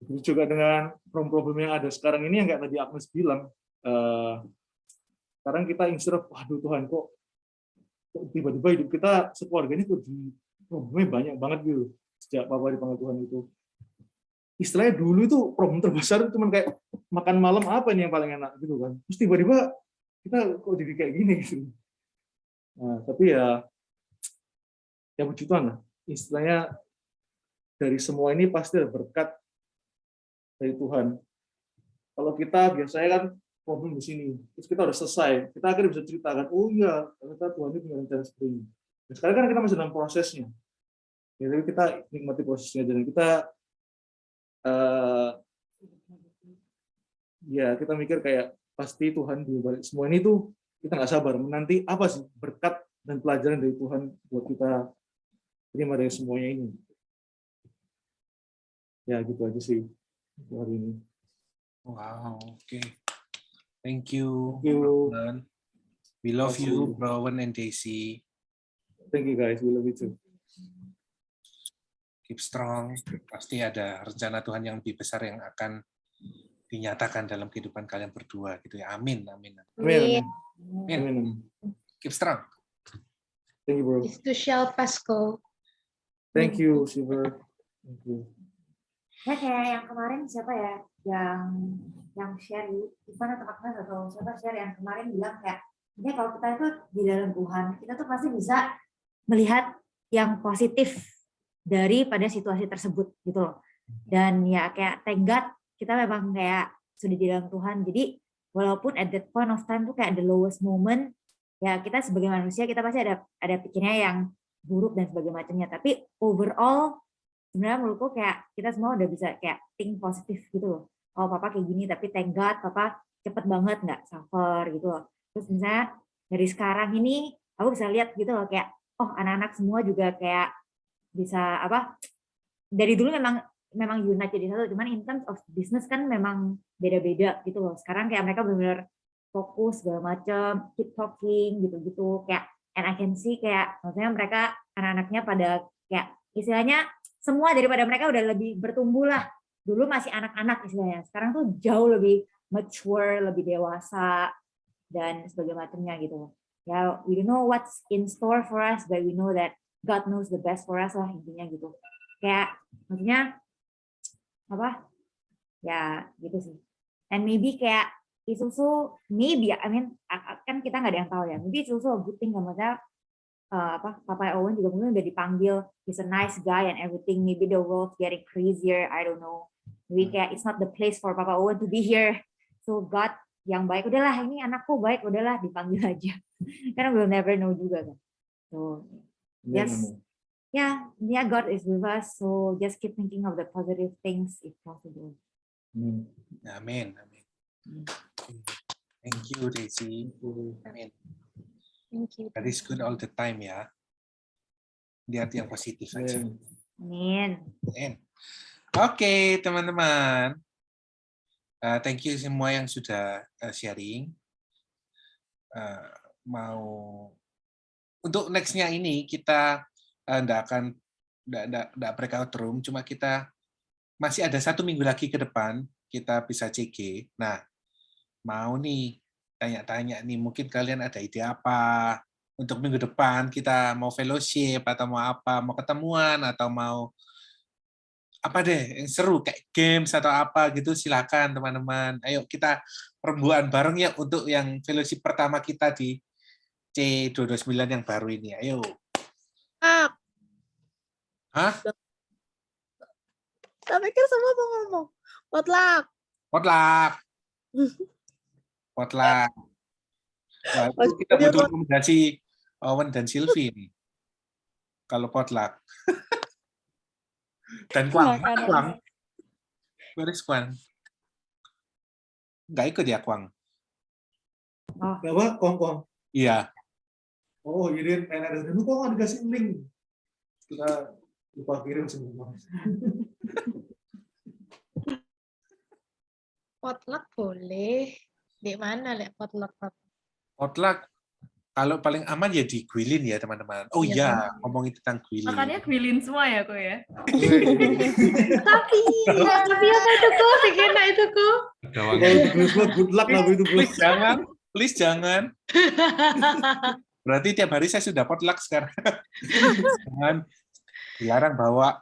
E: Begitu juga dengan problem yang ada sekarang ini yang kayak tadi Agnes bilang, sekarang kita instead of, waduh Tuhan kok tiba-tiba hidup kita sekeluarga ini kok problemnya banyak banget gitu sejak Papa dipanggil Tuhan itu. Istilahnya dulu itu problem terbesar cuma kayak makan malam apa ini yang paling enak gitu kan. Terus tiba-tiba kita kok jadi kayak gini gitu. Nah, tapi ya puji Tuhan lah. Istilahnya dari semua ini pasti ada berkat dari Tuhan. Kalau kita biasanya kan problem di sini, terus kita udah selesai, kita akhirnya bisa ceritakan, oh iya, ternyata Tuhan ini punya rencana seperti ini. Dan sekarang kan kita masih dalam prosesnya. Ya, tapi kita nikmati prosesnya dan kita ya kita mikir kayak pasti Tuhan di balik semua ini tuh kita nggak sabar menanti apa sih berkat dan pelajaran dari Tuhan buat kita terima dari semuanya ini. Ya gitu aja sih hari ini.
C: Wow, oke. Thank you.
E: Thank you.
C: We love you, Rowan and Daisy.
E: Thank you guys, we love you too.
C: Keep strong. Pasti ada rencana Tuhan yang lebih besar yang akan dinyatakan dalam kehidupan kalian berdua gitu ya. Amin, amin.
E: Amin.
C: Amin.
E: Amin.
C: Keep strong.
E: Thank you, bro.
D: Itu shall pass ko.
E: Thank you, Silver. Thank you.
J: Ya kayak yang kemarin siapa ya yang share Ivan atau Agnes atau siapa share yang kemarin bilang kayak ini kalau kita itu di dalam Tuhan kita tuh pasti bisa melihat yang positif daripada situasi tersebut gitu loh. Dan ya kayak thank God kita memang kayak sudah di dalam Tuhan. Jadi walaupun at that point of time tuh kayak the lowest moment, ya kita sebagai manusia kita pasti ada pikirnya yang buruk dan sebagainya macamnya. Tapi overall sebenarnya menurutku kayak kita semua udah bisa kayak think positif gitu loh. Oh papa kayak gini tapi thank God papa cepet banget nggak suffer gitu loh. Terus misalnya dari sekarang ini aku bisa lihat gitu loh kayak oh anak-anak semua juga kayak bisa apa dari dulu memang unite jadi satu, cuman in terms of business kan memang beda-beda gitu loh. Sekarang kayak mereka benar-benar fokus segala macam, keep talking gitu-gitu kayak and I can see kayak maksudnya mereka anak-anaknya pada kayak istilahnya semua daripada mereka udah lebih bertumbuh lah. Dulu masih anak-anak istilahnya, sekarang tuh jauh lebih mature, lebih dewasa dan sebagainya macamnya gitu loh. Ya we don't know what's in store for us, but we know that God knows the best for us lah intinya gitu. Kayak maksudnya apa? Ya gitu sih. And maybe kayak it's also maybe I mean kan kita nggak ada yang tahu ya. Maybe it's also a good thing maksudnya Papa Owen juga mungkin udah dipanggil. He's a nice guy and everything. Maybe the world's getting crazier. I don't know. Maybe kayak it's not the place for Papa Owen to be here. So God yang baik udahlah ini anakku baik udahlah dipanggil aja. Karena we'll never know juga kan. So yes, yeah, God is with us. So just keep thinking of the positive things if possible.
C: Amin, amin. Thank you, Desi. Amin.
D: Thank you.
C: That is good all the time ya. Lihat yang positif aja.
J: Amin.
C: Amin. Oke, teman-teman. Thank you semua yang sudah sharing. Untuk next-nya ini kita nggak breakout room, cuma kita masih ada 1 minggu lagi ke depan kita bisa CG. Nah, mau nih tanya-tanya nih, mungkin kalian ada ide apa untuk minggu depan kita mau fellowship atau mau apa, mau ketemuan atau mau apa deh yang seru kayak games atau apa gitu, silakan teman-teman. Ayo kita rembukan bareng ya untuk yang fellowship pertama kita di C229 yang baru ini. Ayo. Hah?
B: Saya pikir semua mau ngomong. Potluck.
C: Potluck. Potluck. Wah, itu kita butuh rekomendasi Owen dan Sylvie nih. Kalau potluck. Dan Kwang. Where is Kwang? Nggak ikut ya Kwang?
E: Apa? Kwang?
C: Iya.
E: Oh, jadi ada kok nggak dikasih link. Kita lupa kirim semua.
D: Potluck boleh. Di mana lihat potluck?
C: Potluck kalau paling aman ya di Guilin ya teman-teman. Oh iya, ngomongin tentang Guilin.
F: Makannya Guilin semua ya kok ya.
D: Tapi apa itu kok? Enak itu kok.
E: Good luck lagu itu.
C: Please jangan. Berarti tiap hari saya sudah potluck sekarang. Jangan dilarang bawa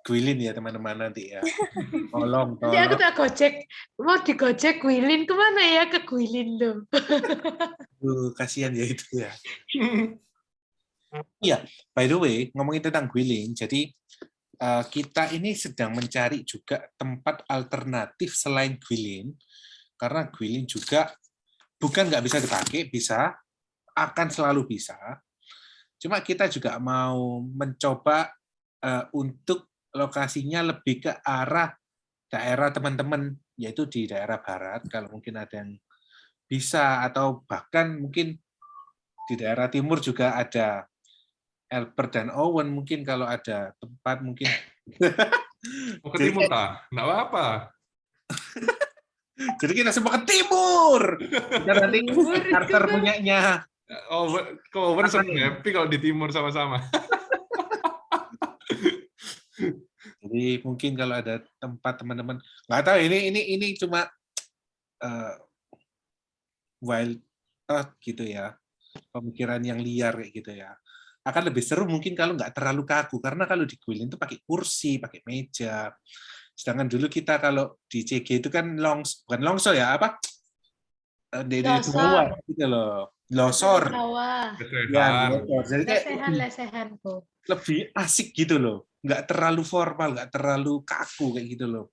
C: Guilin ya teman-teman nanti ya. Tolong.
D: Nanti aku tak gojek. Mau digojek Guilin kemana ya? Ke Guilin loh.
C: Kasihan ya itu ya. Iya, by the way, ngomongin tentang Guilin, jadi kita ini sedang mencari juga tempat alternatif selain Guilin, karena Guilin juga bukan nggak bisa dipakai, bisa, akan selalu bisa. Cuma kita juga mau mencoba untuk lokasinya lebih ke arah daerah teman-teman, yaitu di daerah barat, kalau mungkin ada yang bisa, atau bahkan mungkin di daerah timur juga ada Albert dan Owen, mungkin kalau ada tempat mungkin.
I: Mau ke timur tak? Nggak apa-apa.
C: Jadi kita semua ke timur. Kita nanti Carter punyanya
I: Cover seneng happy kalau di timur sama-sama.
C: Jadi mungkin kalau ada tempat teman-teman nggak tahu ini cuma wild thought gitu ya, pemikiran yang liar kayak gitu ya. Akan lebih seru mungkin kalau nggak terlalu kaku, karena kalau di Guilin itu pakai kursi, pakai meja. Sedangkan dulu kita kalau di CG itu kan bukan longso ya, apa?
D: Losor.
C: Gitu loh. Losor.
D: Bawah.
C: Ya, losor. Jadi kayak
D: Lesehan kok.
C: lebih asik gitu loh. Nggak terlalu formal, nggak terlalu kaku kayak gitu loh.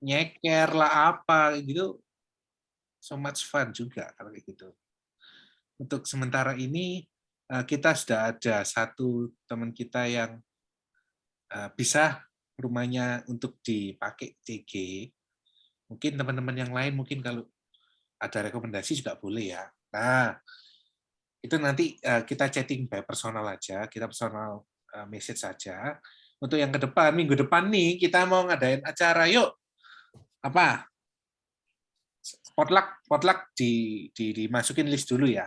C: Nyeker lah apa gitu. So much fun juga kalau kayak gitu. Untuk sementara ini kita sudah ada satu teman kita yang bisa rumahnya untuk dipakai CG. Mungkin teman-teman yang lain mungkin kalau ada rekomendasi juga boleh ya. Nah, itu nanti kita chatting by personal aja, kita personal message saja. Untuk yang ke depan, minggu depan nih kita mau ngadain acara, yuk. Apa? Potluck dimasukin list dulu ya.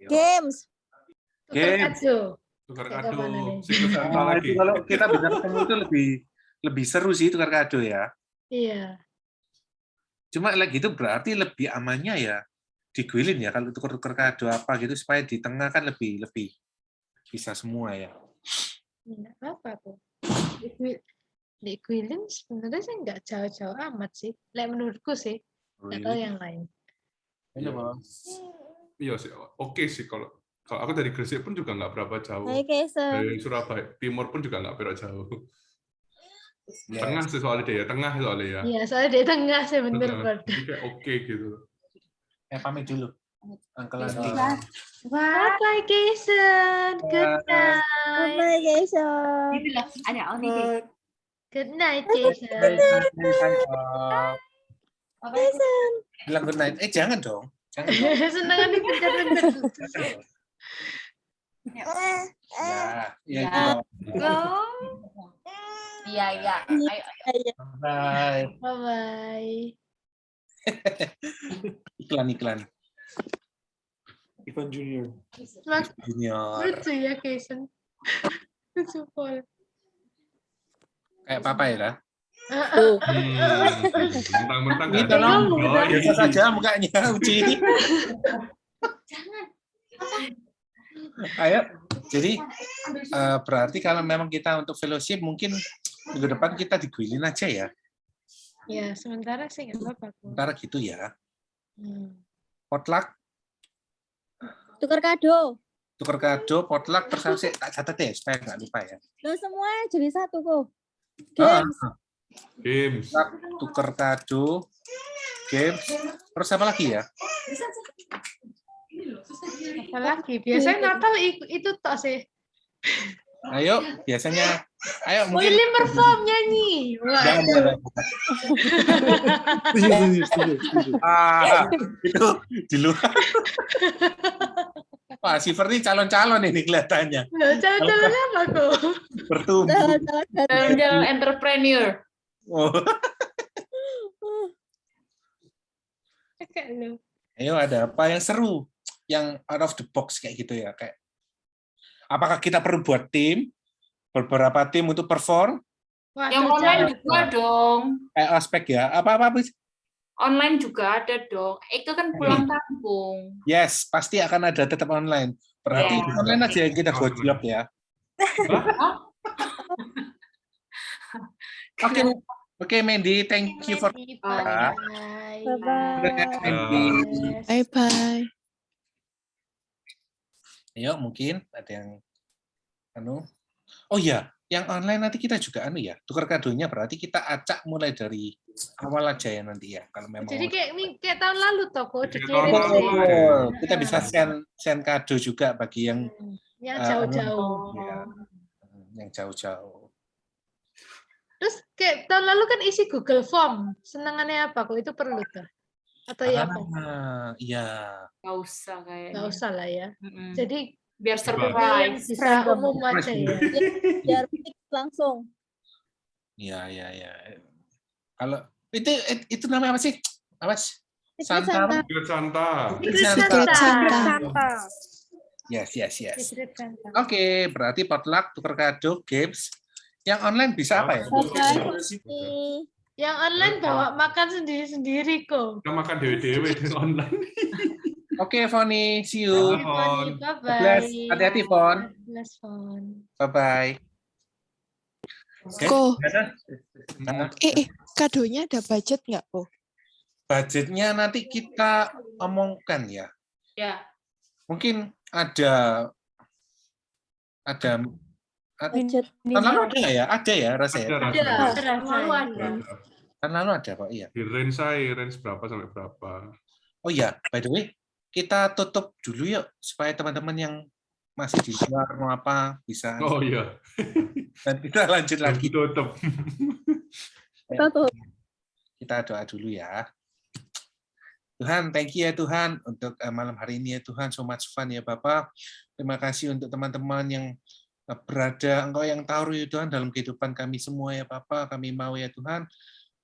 C: Yuk.
B: Games.
I: Tukar kado. Lagi.
C: Kalau kita bisa ketemu itu lebih seru sih tukar kado ya.
D: Iya.
C: Cuma lagi itu berarti lebih amannya ya di Guilin ya, kalau tukar-tukar kado apa gitu, supaya di tengah kan lebih bisa semua ya.
D: Nggak apa-apa kok. Di Guilin sebenarnya sih nggak jauh-jauh amat sih. Menurutku sih. Nggak tahu yang lain.
I: Iya sih, oke sih kalau aku dari Gresik pun juga nggak berapa jauh.
B: Hai Kaisen.
I: Dari Surabaya Timur pun juga nggak berapa jauh.
C: Yes.
I: Tengah sih soalnya dia, tengah soalnya ya.
D: Iya, soalnya di tengah sih bener.
I: Jadi kayak oke gitu.
C: Pamit dulu. Uncle Andi.
D: Bye Kaisen. Good night.
B: Bye Kaisen.
J: Gitu loh, ada Oni.
D: Good night Kaisen.
B: Kaisen.
C: Bilang good night. Jangan dong. Jangan.
D: Senang nih bentar-bentar.
C: Ya.
A: Iya. Ayo.
C: Bye.
D: Bye-bye.
C: Iklan.
E: Ivan Junior.
C: Junior.
D: Lucu ya Kaisen. Lucu pol.
C: Kayak papa ya lah.
I: Mentang-mentang
C: Ini
I: nggak
C: tolong
I: ada.
C: biasa saja mukanya Uci.
J: Jangan.
C: Ayo. Jadi berarti kalau memang kita untuk fellowship mungkin minggu depan kita di Guilin aja ya.
D: Ya, sementara sih nggak apa-apa kok.
C: Sementara gitu ya.
D: Hmm.
C: Potluck,
B: Tukar kado.
C: potluck, terus harus tak catat ya supaya nggak lupa ya.
B: Lo semua jadi satu kok. Games.
I: Games.
C: Tukar kado, games, terus apa lagi ya?
D: Apa lagi? Biasanya Natal itu tok sih.
C: Ayo, biasanya, ayo mungkin.
D: William perform nyanyi. Wah,
C: Jangan.
E: Setuju.
C: Itu di luar. Wah, si Ferdi calon-calon ini kelihatannya.
D: Jalan-jalan apa kok?
C: Bertumbuh.
G: Jalan entrepreneur.
C: Oh. Ayo, ada apa yang seru? Yang out of the box kayak gitu ya, kayak apakah kita perlu buat tim, beberapa tim untuk perform?
G: Yang online juga dong.
C: Aspek ya, apa-apa?
G: Online juga ada dong. Itu kan pulang kampung.
C: Yes, pasti akan ada tetap online. Berarti
G: Yeah.
C: online aja yang kita gojlok ya. Oke, Mandy, thank you for.
D: Bye.
B: Bye.
C: Ayo, mungkin ada yang Oh ya, yang online nanti kita juga tukar kadonya, berarti kita acak mulai dari awal aja ya nanti ya, kalau memang.
D: Jadi kayak tahun lalu toh kok
C: Kita bisa send kado juga bagi yang
D: jauh-jauh.
C: Yang jauh-jauh.
D: Terus kayak tahun lalu kan isi Google Form. Senangannya apa kok? Itu perlu tuh? Atau ya apa?
C: Iya.
G: Nggak usah kayaknya.
D: Nggak usah lah ya. Jadi
G: biar
D: yang
G: surprise.
D: bisa umum aja ya.
B: Biar fix langsung.
C: Iya. Kalau itu namanya apa sih? Apa sih? Santa.
I: Secret Santa.
F: Secret Santa.
C: Yes.
D: Secret Santa.
C: Oke, berarti potluck, tukar kado, games. Yang online bisa apa ya?
D: Yang online bawa makan sendiri-sendiri kok.
I: Kita makan dewe-dewe di online.
C: Oke, Foni, see you.
I: Bye,
D: Fon.
C: God
D: Bye-bye.
C: bless. Hati-hati, Fon.
D: God bless, Fon.
C: Bye-bye. Oke,
K: Ko,
C: Nah,
K: kadonya ada budget nggak, Ko?
C: budgetnya nanti kita omongkan ya.
G: Ya.
C: Mungkin ada
B: Budget.
C: tahun lalu ada nggak ya? Ada ya rasanya.
I: Ada.
G: Selalu ada.
C: Tahun lalu ada kok, iya.
I: Di range berapa sampai berapa?
C: Oh iya, by the way, kita tutup dulu yuk supaya teman-teman yang masih di luar mau apa bisa.
I: Oh iya.
C: Dan kita lanjut lagi.
I: Tutup.
C: Kita doa dulu ya. Tuhan, thank you ya Tuhan untuk malam hari ini ya Tuhan, so much fun ya Bapak. Terima kasih untuk teman-teman yang berada, Engkau yang tahu ya Tuhan dalam kehidupan kami semua ya Bapak. Kami mau ya Tuhan,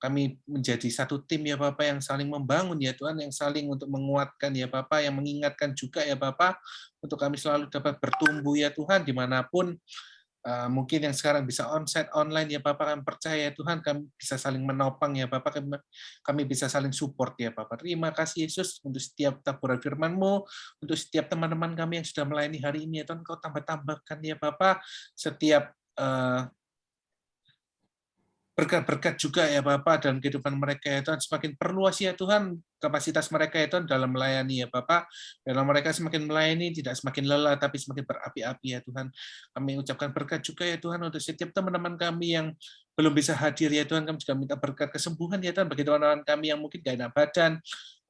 C: kami menjadi satu tim ya Bapak yang saling membangun ya Tuhan, yang saling untuk menguatkan ya Bapak, yang mengingatkan juga ya Bapak, untuk kami selalu dapat bertumbuh ya Tuhan dimanapun. Mungkin yang sekarang bisa onsite online ya Bapak, kami percaya ya Tuhan, kami bisa saling menopang ya Bapak, kami bisa saling support ya Bapak. Terima kasih Yesus untuk setiap taburan firman-Mu, untuk setiap teman-teman kami yang sudah melayani hari ini ya Tuhan, Kau tambah-tambahkan ya Bapak setiap berkat-berkat juga ya Bapak dalam kehidupan mereka ya Tuhan, semakin perluas ya Tuhan kapasitas mereka ya Tuhan dalam melayani ya Bapak, dalam mereka semakin melayani tidak semakin lelah tapi semakin berapi-api ya Tuhan. Kami ucapkan berkat juga ya Tuhan untuk setiap teman-teman kami yang belum bisa hadir ya Tuhan, kami juga minta berkat kesembuhan ya Tuhan bagi teman-teman kami yang mungkin gak enak badan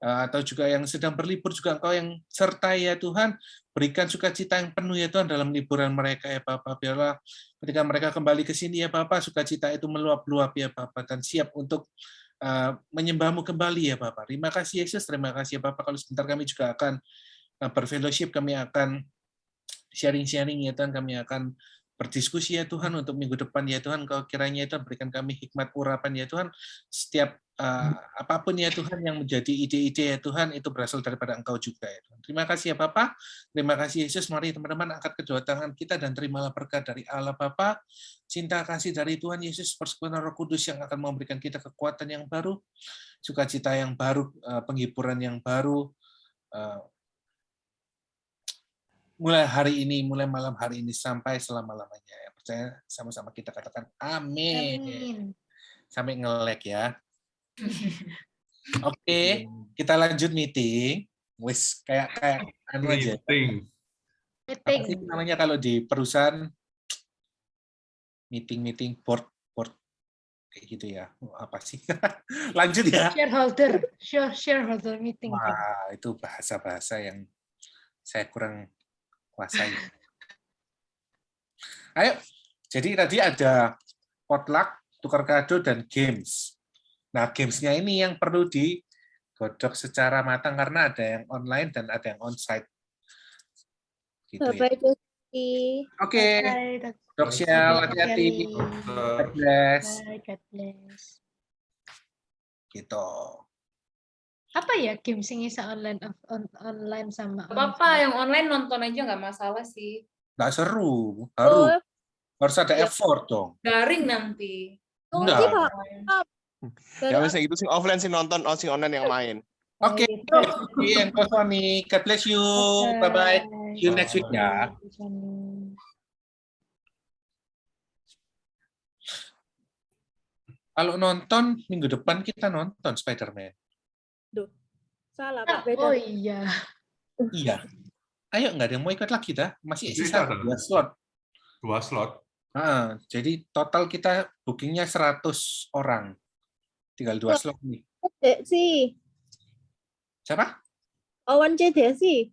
C: atau juga yang sedang berlibur, juga Engkau yang sertai ya Tuhan, berikan sukacita yang penuh ya Tuhan dalam liburan mereka ya Bapak. Biarlah ketika mereka kembali ke sini ya Bapak, sukacita itu meluap-luap ya Bapak, dan siap untuk menyembah-Mu kembali ya Bapak. Terima kasih Yesus, terima kasih ya Bapak. Kalau sebentar kami juga akan berfellowship, kami akan sharing-sharing ya Tuhan, kami akan berdiskusi ya Tuhan untuk minggu depan ya Tuhan. Kau kiranya itu berikan kami hikmat urapan ya Tuhan. Setiap apapun ya Tuhan yang menjadi ide-ide ya Tuhan, itu berasal daripada Engkau juga ya Tuhan. Terima kasih ya Bapak. Terima kasih Yesus. Mari teman-teman angkat kedua tangan kita dan terimalah berkat dari Allah Bapa, cinta kasih dari Tuhan Yesus, persekutuan Roh Kudus yang akan memberikan kita kekuatan yang baru, sukacita yang baru, penghiburan yang baru, mulai hari ini, mulai malam hari ini sampai selama-lamanya. Ya, percaya sama-sama kita katakan amin. Sampai nge-lag ya. Oke, kita lanjut meeting. Wis kayak anu aja. Apa sih namanya kalau di perusahaan meeting board kayak gitu ya. Apa sih? Lanjut ya.
D: Shareholder meeting.
C: Wah, itu bahasa-bahasa yang saya kurang kuasai. Ayo, jadi tadi ada potluck, tukar kado, dan games. Nah, gamesnya ini yang perlu digodok secara matang karena ada yang online dan ada yang onsite. Gitu ya. Oke, Dok Syal, hati-hati. God bless.
D: God bless.
C: Gitu.
D: Apa ya game sing isa online sama
G: Apa yang online nonton aja nggak masalah sih.
C: Nggak seru, harus ada effort dong.
G: Daring nanti.
C: Enggak.
L: Ya wes itu sing offline sing nonton, sing online yang main.
C: Oke, and Sony, God bless you. Bye-bye. See you next week ya. Kalau nonton, minggu depan kita nonton Spider-Man.
B: Duh, salah Pak.
D: Oh iya.
C: Iya. Ayo, nggak ada yang mau ikut lagi dah. Masih sisa 2 slot.
I: 2 slot.
C: Jadi total kita bookingnya 100 orang. Tinggal 2 slot nih.
B: sih.
C: Siapa?
B: Owen C. Desi.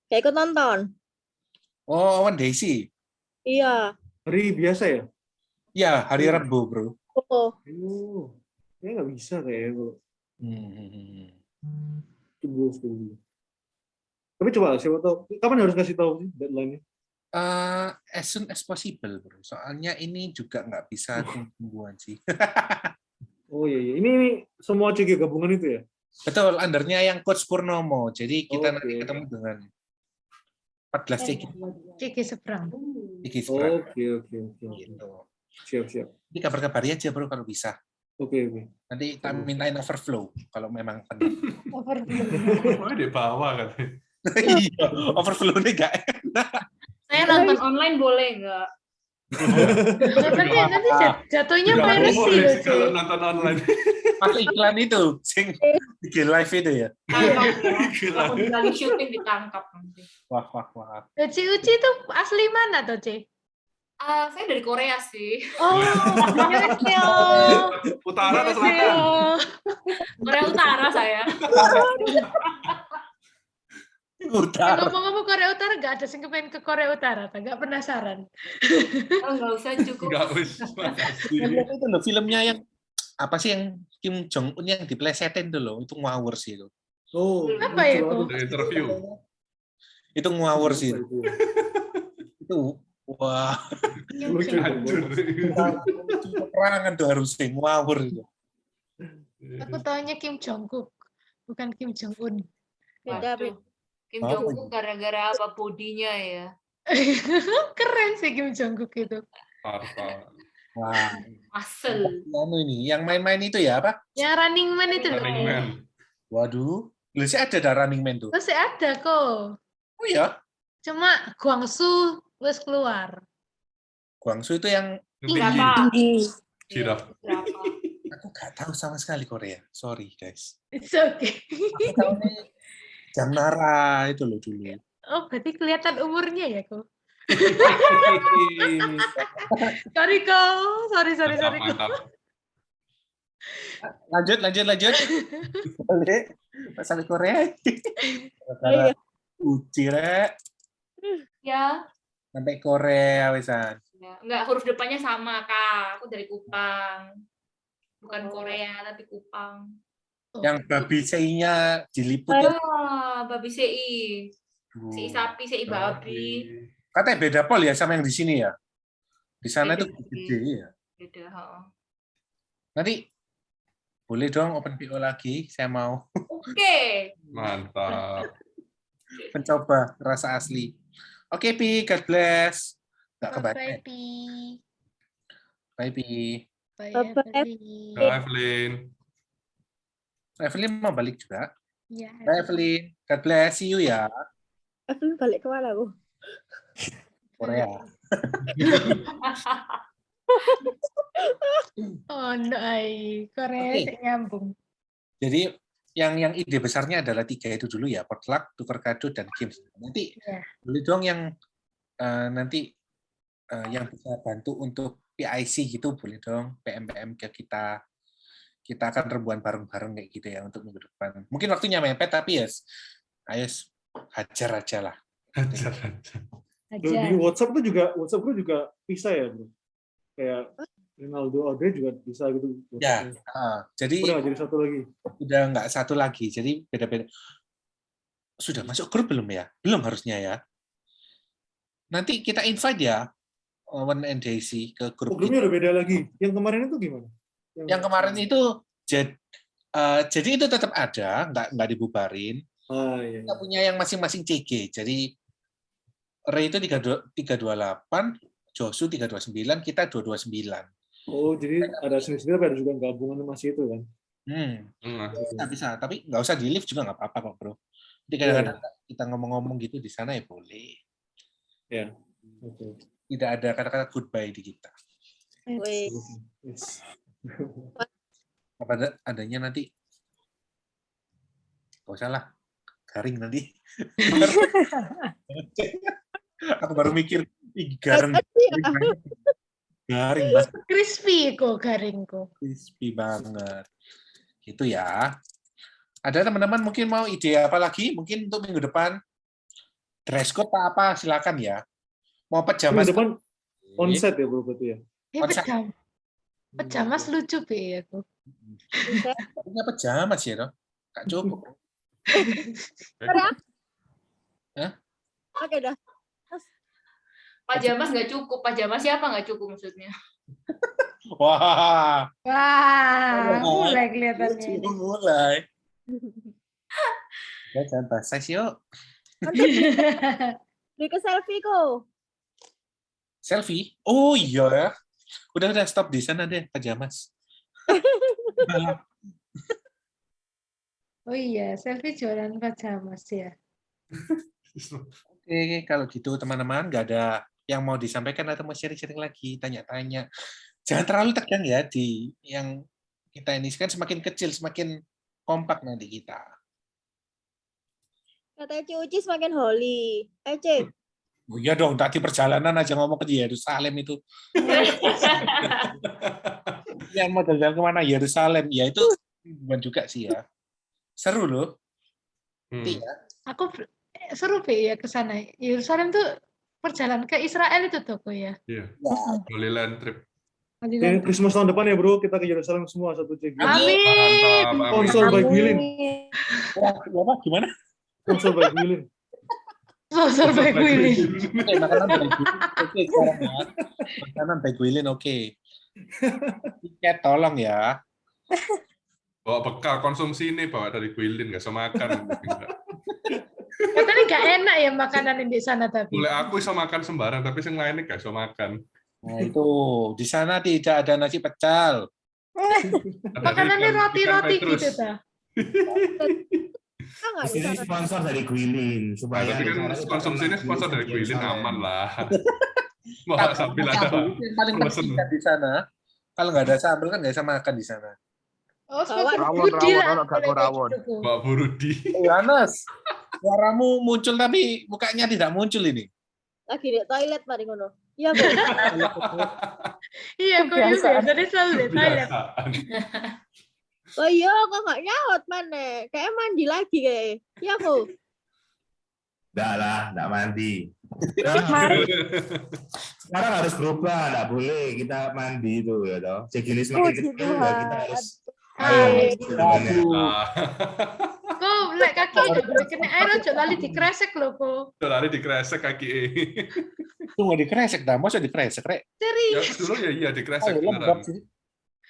B: Kayak ikut nonton.
C: Oh, Owen Daisy.
B: Iya.
E: Hari biasa ya?
C: Ya, hari Rabu, bro.
B: Oh.
E: Kayaknya nggak bisa kayaknya kalau. Tunggu. Tapi coba siapa tahu. Kapan harus kasih tahu sih deadline-nya?
C: As soon as possible, bro. Soalnya ini juga nggak bisa tungguan sih.
E: Oh iya. Ini semua CG gabungan itu ya?
C: Betul, undernya yang Coach Purnomo. Jadi kita nanti
E: Oke.
C: ketemu dengan 14 CG.
D: Kiki seberang.
C: CG seberang.
E: Oke.
C: Gitu.
E: Siap.
C: Jadi kabar-kabari aja bro kalau bisa.
E: Oke.
C: Nanti kita mintain overflow kalau memang benar.
I: Wah, di bawah kan.
C: Iya, overflow nih enggak enak.
G: Saya nonton online boleh nggak?
D: Nanti jatuhnya
I: Nggak
D: piracy
I: boleh
D: loh,
I: sih kalau
D: Ci.
I: nonton online.
C: Pas iklan itu, sing bikin live itu ya.
G: Aku lagi syuting ditangkap nanti.
C: Wah.
D: Loh, Ci Uci itu asli mana tuh, Ci?
G: Saya dari Korea sih.
D: Oh, annyeonghaseyo.
I: Utara atau selatan?
G: Korea Utara saya.
C: Utara.
D: Ngomong-ngomong Korea Utara, nggak ada sing kepengen ke Korea Utara, nggak penasaran.
G: Oh, nggak usah cukup.
I: Nggak usah.
C: Itu loh filmnya yang apa sih yang Kim Jong Un yang diplesetin tuh loh, itu ngawur sih itu.
E: Oh,
D: Apa ya itu?
I: The interview.
C: Itu ngawur sih. Itu wah,
E: Lucu.
C: perangan tuh harusnya ngawur itu.
D: Aku taunya Kim Jong Kook, bukan Kim Jong Un.
B: Beda,
G: Waduh. Kim
C: Apa
G: Jong Un gara-gara apa bodinya ya?
D: Keren sih Kim Jong Kook itu.
I: Parah.
C: Wah,
G: Asel.
C: anu ini yang main-main itu ya apa?
D: Yang Running Man itu loh.
I: Running Man.
C: Waduh, lu sih ada dah Running Man tuh.
D: Masih ada kok.
C: Oh ya,
D: Cuma Guangzhou wes keluar.
C: Guangzhou itu yang
G: Berapa?
I: Giraf.
G: Berapa?
C: aku nggak tahu sama sekali Korea. Sorry guys.
D: It's okay.
C: Aku tahunya Jamnara itu loh dulu.
D: Oh, berarti kelihatan umurnya ya kok. Sorry kok. Sorry kok.
I: Mantap.
C: Lanjut. Boleh. Masalah Korea.
B: Iya.
C: Uci rek.
G: Ya.
C: Sampai Korea wesan.
G: Ya. Enggak, huruf depannya sama, Kak. Aku dari Kupang. Bukan Korea, tapi Kupang.
C: Yang babi sei-nya diliput ya.
G: Babi CI. CI sapi, CI babi.
C: Katanya beda pol ya sama yang di sini ya. Di sana itu gede ya.
G: Beda, heeh.
C: Nanti boleh dong open PO lagi, saya mau
G: Oke.
I: Mantap.
C: mencoba rasa asli. Oke, Pi, God bless. Nggak kebaca.
D: Bye, Pi.
C: Bye, Pi.
D: Bye,
B: Bye-bye.
D: Evelyn.
I: Bye, Evelyn.
C: Evelyn mau balik juga.
D: Ya,
C: Bye, Evelyn. God bless. See you ya.
B: Evelyn balik kemana, Bu?
C: Korea.
D: Oh, no, Korea
C: Oke.
D: sih nyambung.
C: Jadi yang ide besarnya adalah 3 itu dulu ya, potluck, tukar kado, dan games. Nanti
D: Ya.
C: boleh dong yang nanti yang bisa bantu untuk PIC gitu, boleh dong PM ke kita. Kita akan rebuan bareng-bareng kayak gitu ya untuk minggu depan. Mungkin waktunya mepet tapi ya, ayo hajar aja lah.
I: Hajar.
E: Di WhatsApp tuh juga bisa ya, Bro. Kayak Ronaldo Ade juga bisa gitu.
C: Ya, jadi
E: Udah nggak jadi satu lagi.
C: udah nggak satu lagi, jadi beda-beda. Sudah masuk grup belum ya? Belum harusnya ya. Nanti kita invite ya, Owen and Daisy ke grup
E: Grupnya
C: kita.
E: udah beda lagi. Yang kemarin itu gimana?
C: Yang kemarin itu jadi itu tetap ada, nggak dibubarin.
E: Iya.
C: Kita punya yang masing-masing CG. Jadi Ray itu 328, Josu 329, kita 229.
E: Oh, jadi ada sendiri tapi ada juga gabungan masih itu kan?
C: Bisa. Tapi nggak usah di live juga nggak apa-apa kok, bro. Jadi kadang-kadang kita ngomong-ngomong gitu di sana ya boleh.
E: Ya. Oke.
C: Tidak ada kata-kata goodbye di kita.
E: Yes.
C: Apa adanya nanti? Gak usah lah. Garing nanti. Aku baru mikir, garing. Garing mas.
D: Crispy kok garing kok.
C: Crispy banget. Gitu ya. Ada teman-teman mungkin mau ide apa lagi? Mungkin untuk minggu depan dress code apa silakan ya. Mau pajamas
E: Minggu depan onset ya bro berarti ya.
D: Pajamas lucu be aku.
C: Punya pajamas ya dong. Kak cukup. Hah?
B: Oke dah.
G: Pajamas nggak cukup. Pajamas siapa nggak cukup maksudnya?
C: Wah.
D: Wah, mulai kelihatannya.
C: Mulai. Ya, jangan bahas seks yuk.
B: Nanti beli ke selfie kok.
C: Selfie? Oh iya ya. Udah stop di sana deh, Pak Jamas.
D: Oh iya, selfie jualan pajamas ya.
C: Oke, kalau gitu teman-teman, nggak ada yang mau disampaikan atau mau sharing-sharing lagi, tanya-tanya. Jangan terlalu tegang ya di yang kita ini kan semakin kecil semakin kompak nanti kita.
B: Katanya Ci semakin holy. Ci.
C: Oh iya dong, tadi perjalanan aja ngomong ke Yerusalem itu. Yang mau jalan kemana Yerusalem? Ya itu bukan juga sih ya. Seru loh. Iya.
D: Aku seru ya ke sana. Yerusalem tuh perjalanan ke Israel itu tuh ya.
I: Iya. Holy Land trip.
E: Christmas tahun depan ya bro, kita ke Yerusalem semua satu cek.
D: Amin.
E: Sponsor by Gwilin.
C: Apa? Gimana?
E: Sponsor by Gwilin.
D: Sponsor by Gwilin.
C: Oke, makanan by Gwilin. Oke, sekarang ya. Makanan by Gwilin, oke. Tiket tolong ya.
I: Bawa bekal konsumsi ini, bawa dari Gwilin, nggak bisa makan.
D: Katanya nggak enak ya makanan di sana tapi.
I: Boleh aku bisa makan sembarang, tapi yang lainnya nggak bisa makan.
C: Nah itu, di sana tidak ada nasi pecel.
D: Makanannya roti-roti gitu ta.
M: Ini sponsor dari Gwilin supaya
I: tapi kan konsumsi ini sponsor dari Gwilin aman lah. Mau sambil ada
C: yang paling penting di sana, kalau nggak ada sambal kan nggak bisa makan di sana.
D: Oh,
I: Mbak Burudi.
C: Yohanes, suaramu muncul tapi mukanya tidak muncul ini.
B: Lagi di toilet mari ngono. Iya kok.
D: Iya kok juga tadi selalu di toilet.
B: Oh iya kok nggak nyaut mana? Kayak mandi lagi kayak. Iya kok.
M: Enggak lah, enggak mandi. Sekarang harus berubah, enggak boleh kita mandi itu ya toh. Sejenis makin kecil ya kita harus
D: Kok lek kaki udah boleh kena air ojo lali dikresek lho kok.
I: Lari dikresek kaki.
C: Itu mau dikresek dah, masa dikresek rek?
I: Ya
D: Serius.
I: dulu ya iya dikresek
C: Lembab
I: beneran.
C: sih.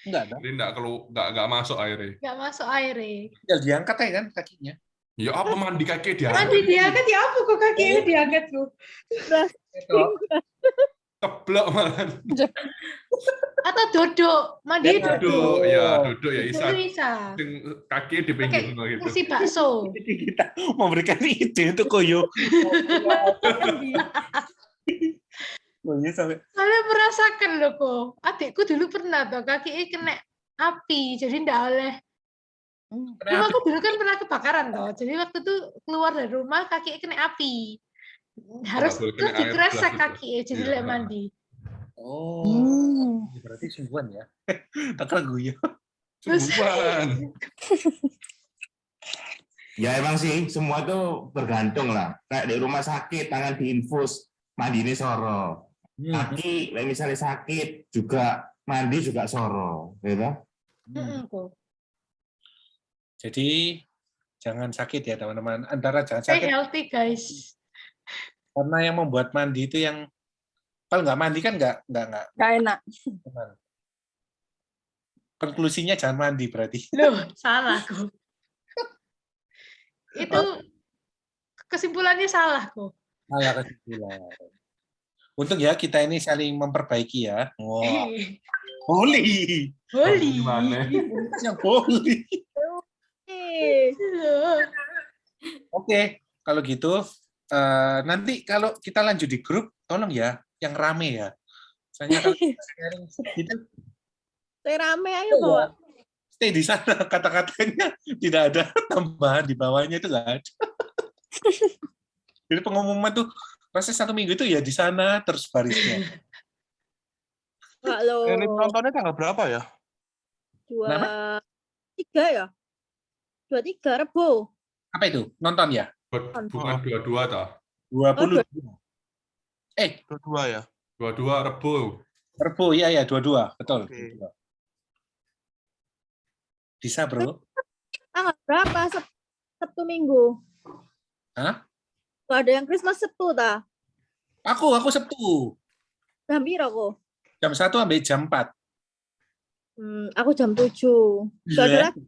C: Enggak ada.
I: Ini enggak masuk airnya.
D: Nggak masuk airnya.
C: Tinggal diangkat aja kan kakinya.
I: Ya apa mandi kaki dia?
D: Mandi diangkat ya apa kok kakinya diangkat lu?
I: Keblok malah.
D: Atau duduk, mandi duduk.
I: Ya duduk ya Isa.
D: Bisa.
I: Kaki di pinggir gitu.
D: Kursi bakso.
C: Kita memberikan ide untuk koyo.
D: Saya merasakan loh kok. Adikku dulu pernah tuh kakinya kena api, jadi ndak oleh. Cuma aku dulu kan pernah kebakaran toh. Jadi waktu itu keluar dari rumah kakinya kena api. Harus terus dikresek kaki jadi lek mandi.
C: Oh, berarti sungguhan ya. Tak ragu ya.
I: Sungguhan.
M: Ya emang sih semua tuh bergantung lah. Kayak di rumah sakit tangan diinfus mandi ini soro. Kaki misalnya sakit juga mandi juga soro, gitu.
C: Jadi jangan sakit ya teman-teman. Antara jangan
D: Stay
C: sakit.
D: healthy guys.
C: Karena yang membuat mandi itu yang kalau nggak mandi kan nggak
B: enak.
C: Konklusinya jangan mandi berarti.
D: Loh, salah kok. Itu kesimpulannya salah kok.
C: Salah kesimpulan. Untung ya kita ini saling memperbaiki ya. Wah. Holy.
D: Holy.
C: Yang holy. Oke, kalau gitu nanti kalau kita lanjut di grup, tolong ya yang rame ya. Soalnya kalau sharing gitu.
B: Stay rame ayo bawa.
C: Stay di sana, kata-katanya tidak ada tambahan di bawahnya itu nggak ada. Jadi pengumuman tuh proses 1 minggu itu ya di sana terus barisnya.
B: Halo.
L: Ini penontonnya tanggal berapa ya?
B: 23 ya? 23 Rebo.
C: Apa itu? Nonton ya?
I: Bukan 22 toh?
C: 20.
L: 22 ya?
I: 22 Rebo.
C: Rebo, iya ya, 22. Betul. Okay. Bisa, Bro.
B: Tanggal berapa? Sabtu Minggu.
C: Hah?
B: Ada yang Christmas Sabtu ta?
C: Aku Sabtu.
B: Jam piro kok?
C: Jam 1 sampai jam 4.
B: Aku jam 7. Saudara 7.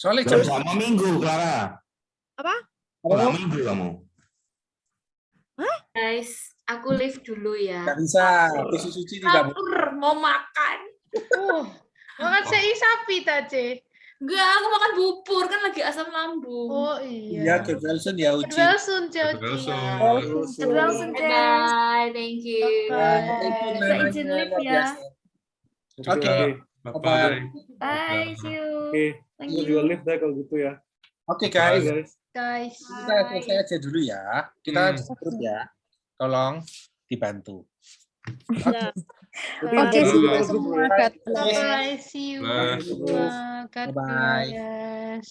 C: Soalnya
M: Jam
C: jam
M: sama minggu, Clara.
B: Apa?
M: Pulang minggu kamu.
G: Guys, aku leave dulu ya.
C: nggak bisa. Susu suci tidak boleh.
G: Lapar, mau makan.
D: Makan sei sapi tadi.
G: Enggak, aku makan bubur kan lagi asam lambung.
D: Oh
C: Iya,
D: iya.
C: ke Wilson ya Uci.
D: Kedwelsun, Ciao.
G: Bye, thank you.
F: Bisa izin live ya.
C: Oke.
I: Bye-bye.
F: Bye, see you.
E: Oke,
F: Thank
E: aku
F: you.
E: juga live deh kalau gitu ya.
C: Oke
E: Bye,
C: guys,
E: guys.
D: Guys.
C: kita selesai aja dulu ya. Kita grup ya. Tolong dibantu.
B: Oke,
E: Dulu
B: semua
E: kita grup ya.
B: God bless.
D: Bye, see you.
I: Bless.
D: God
C: Bye-bye.
D: bless.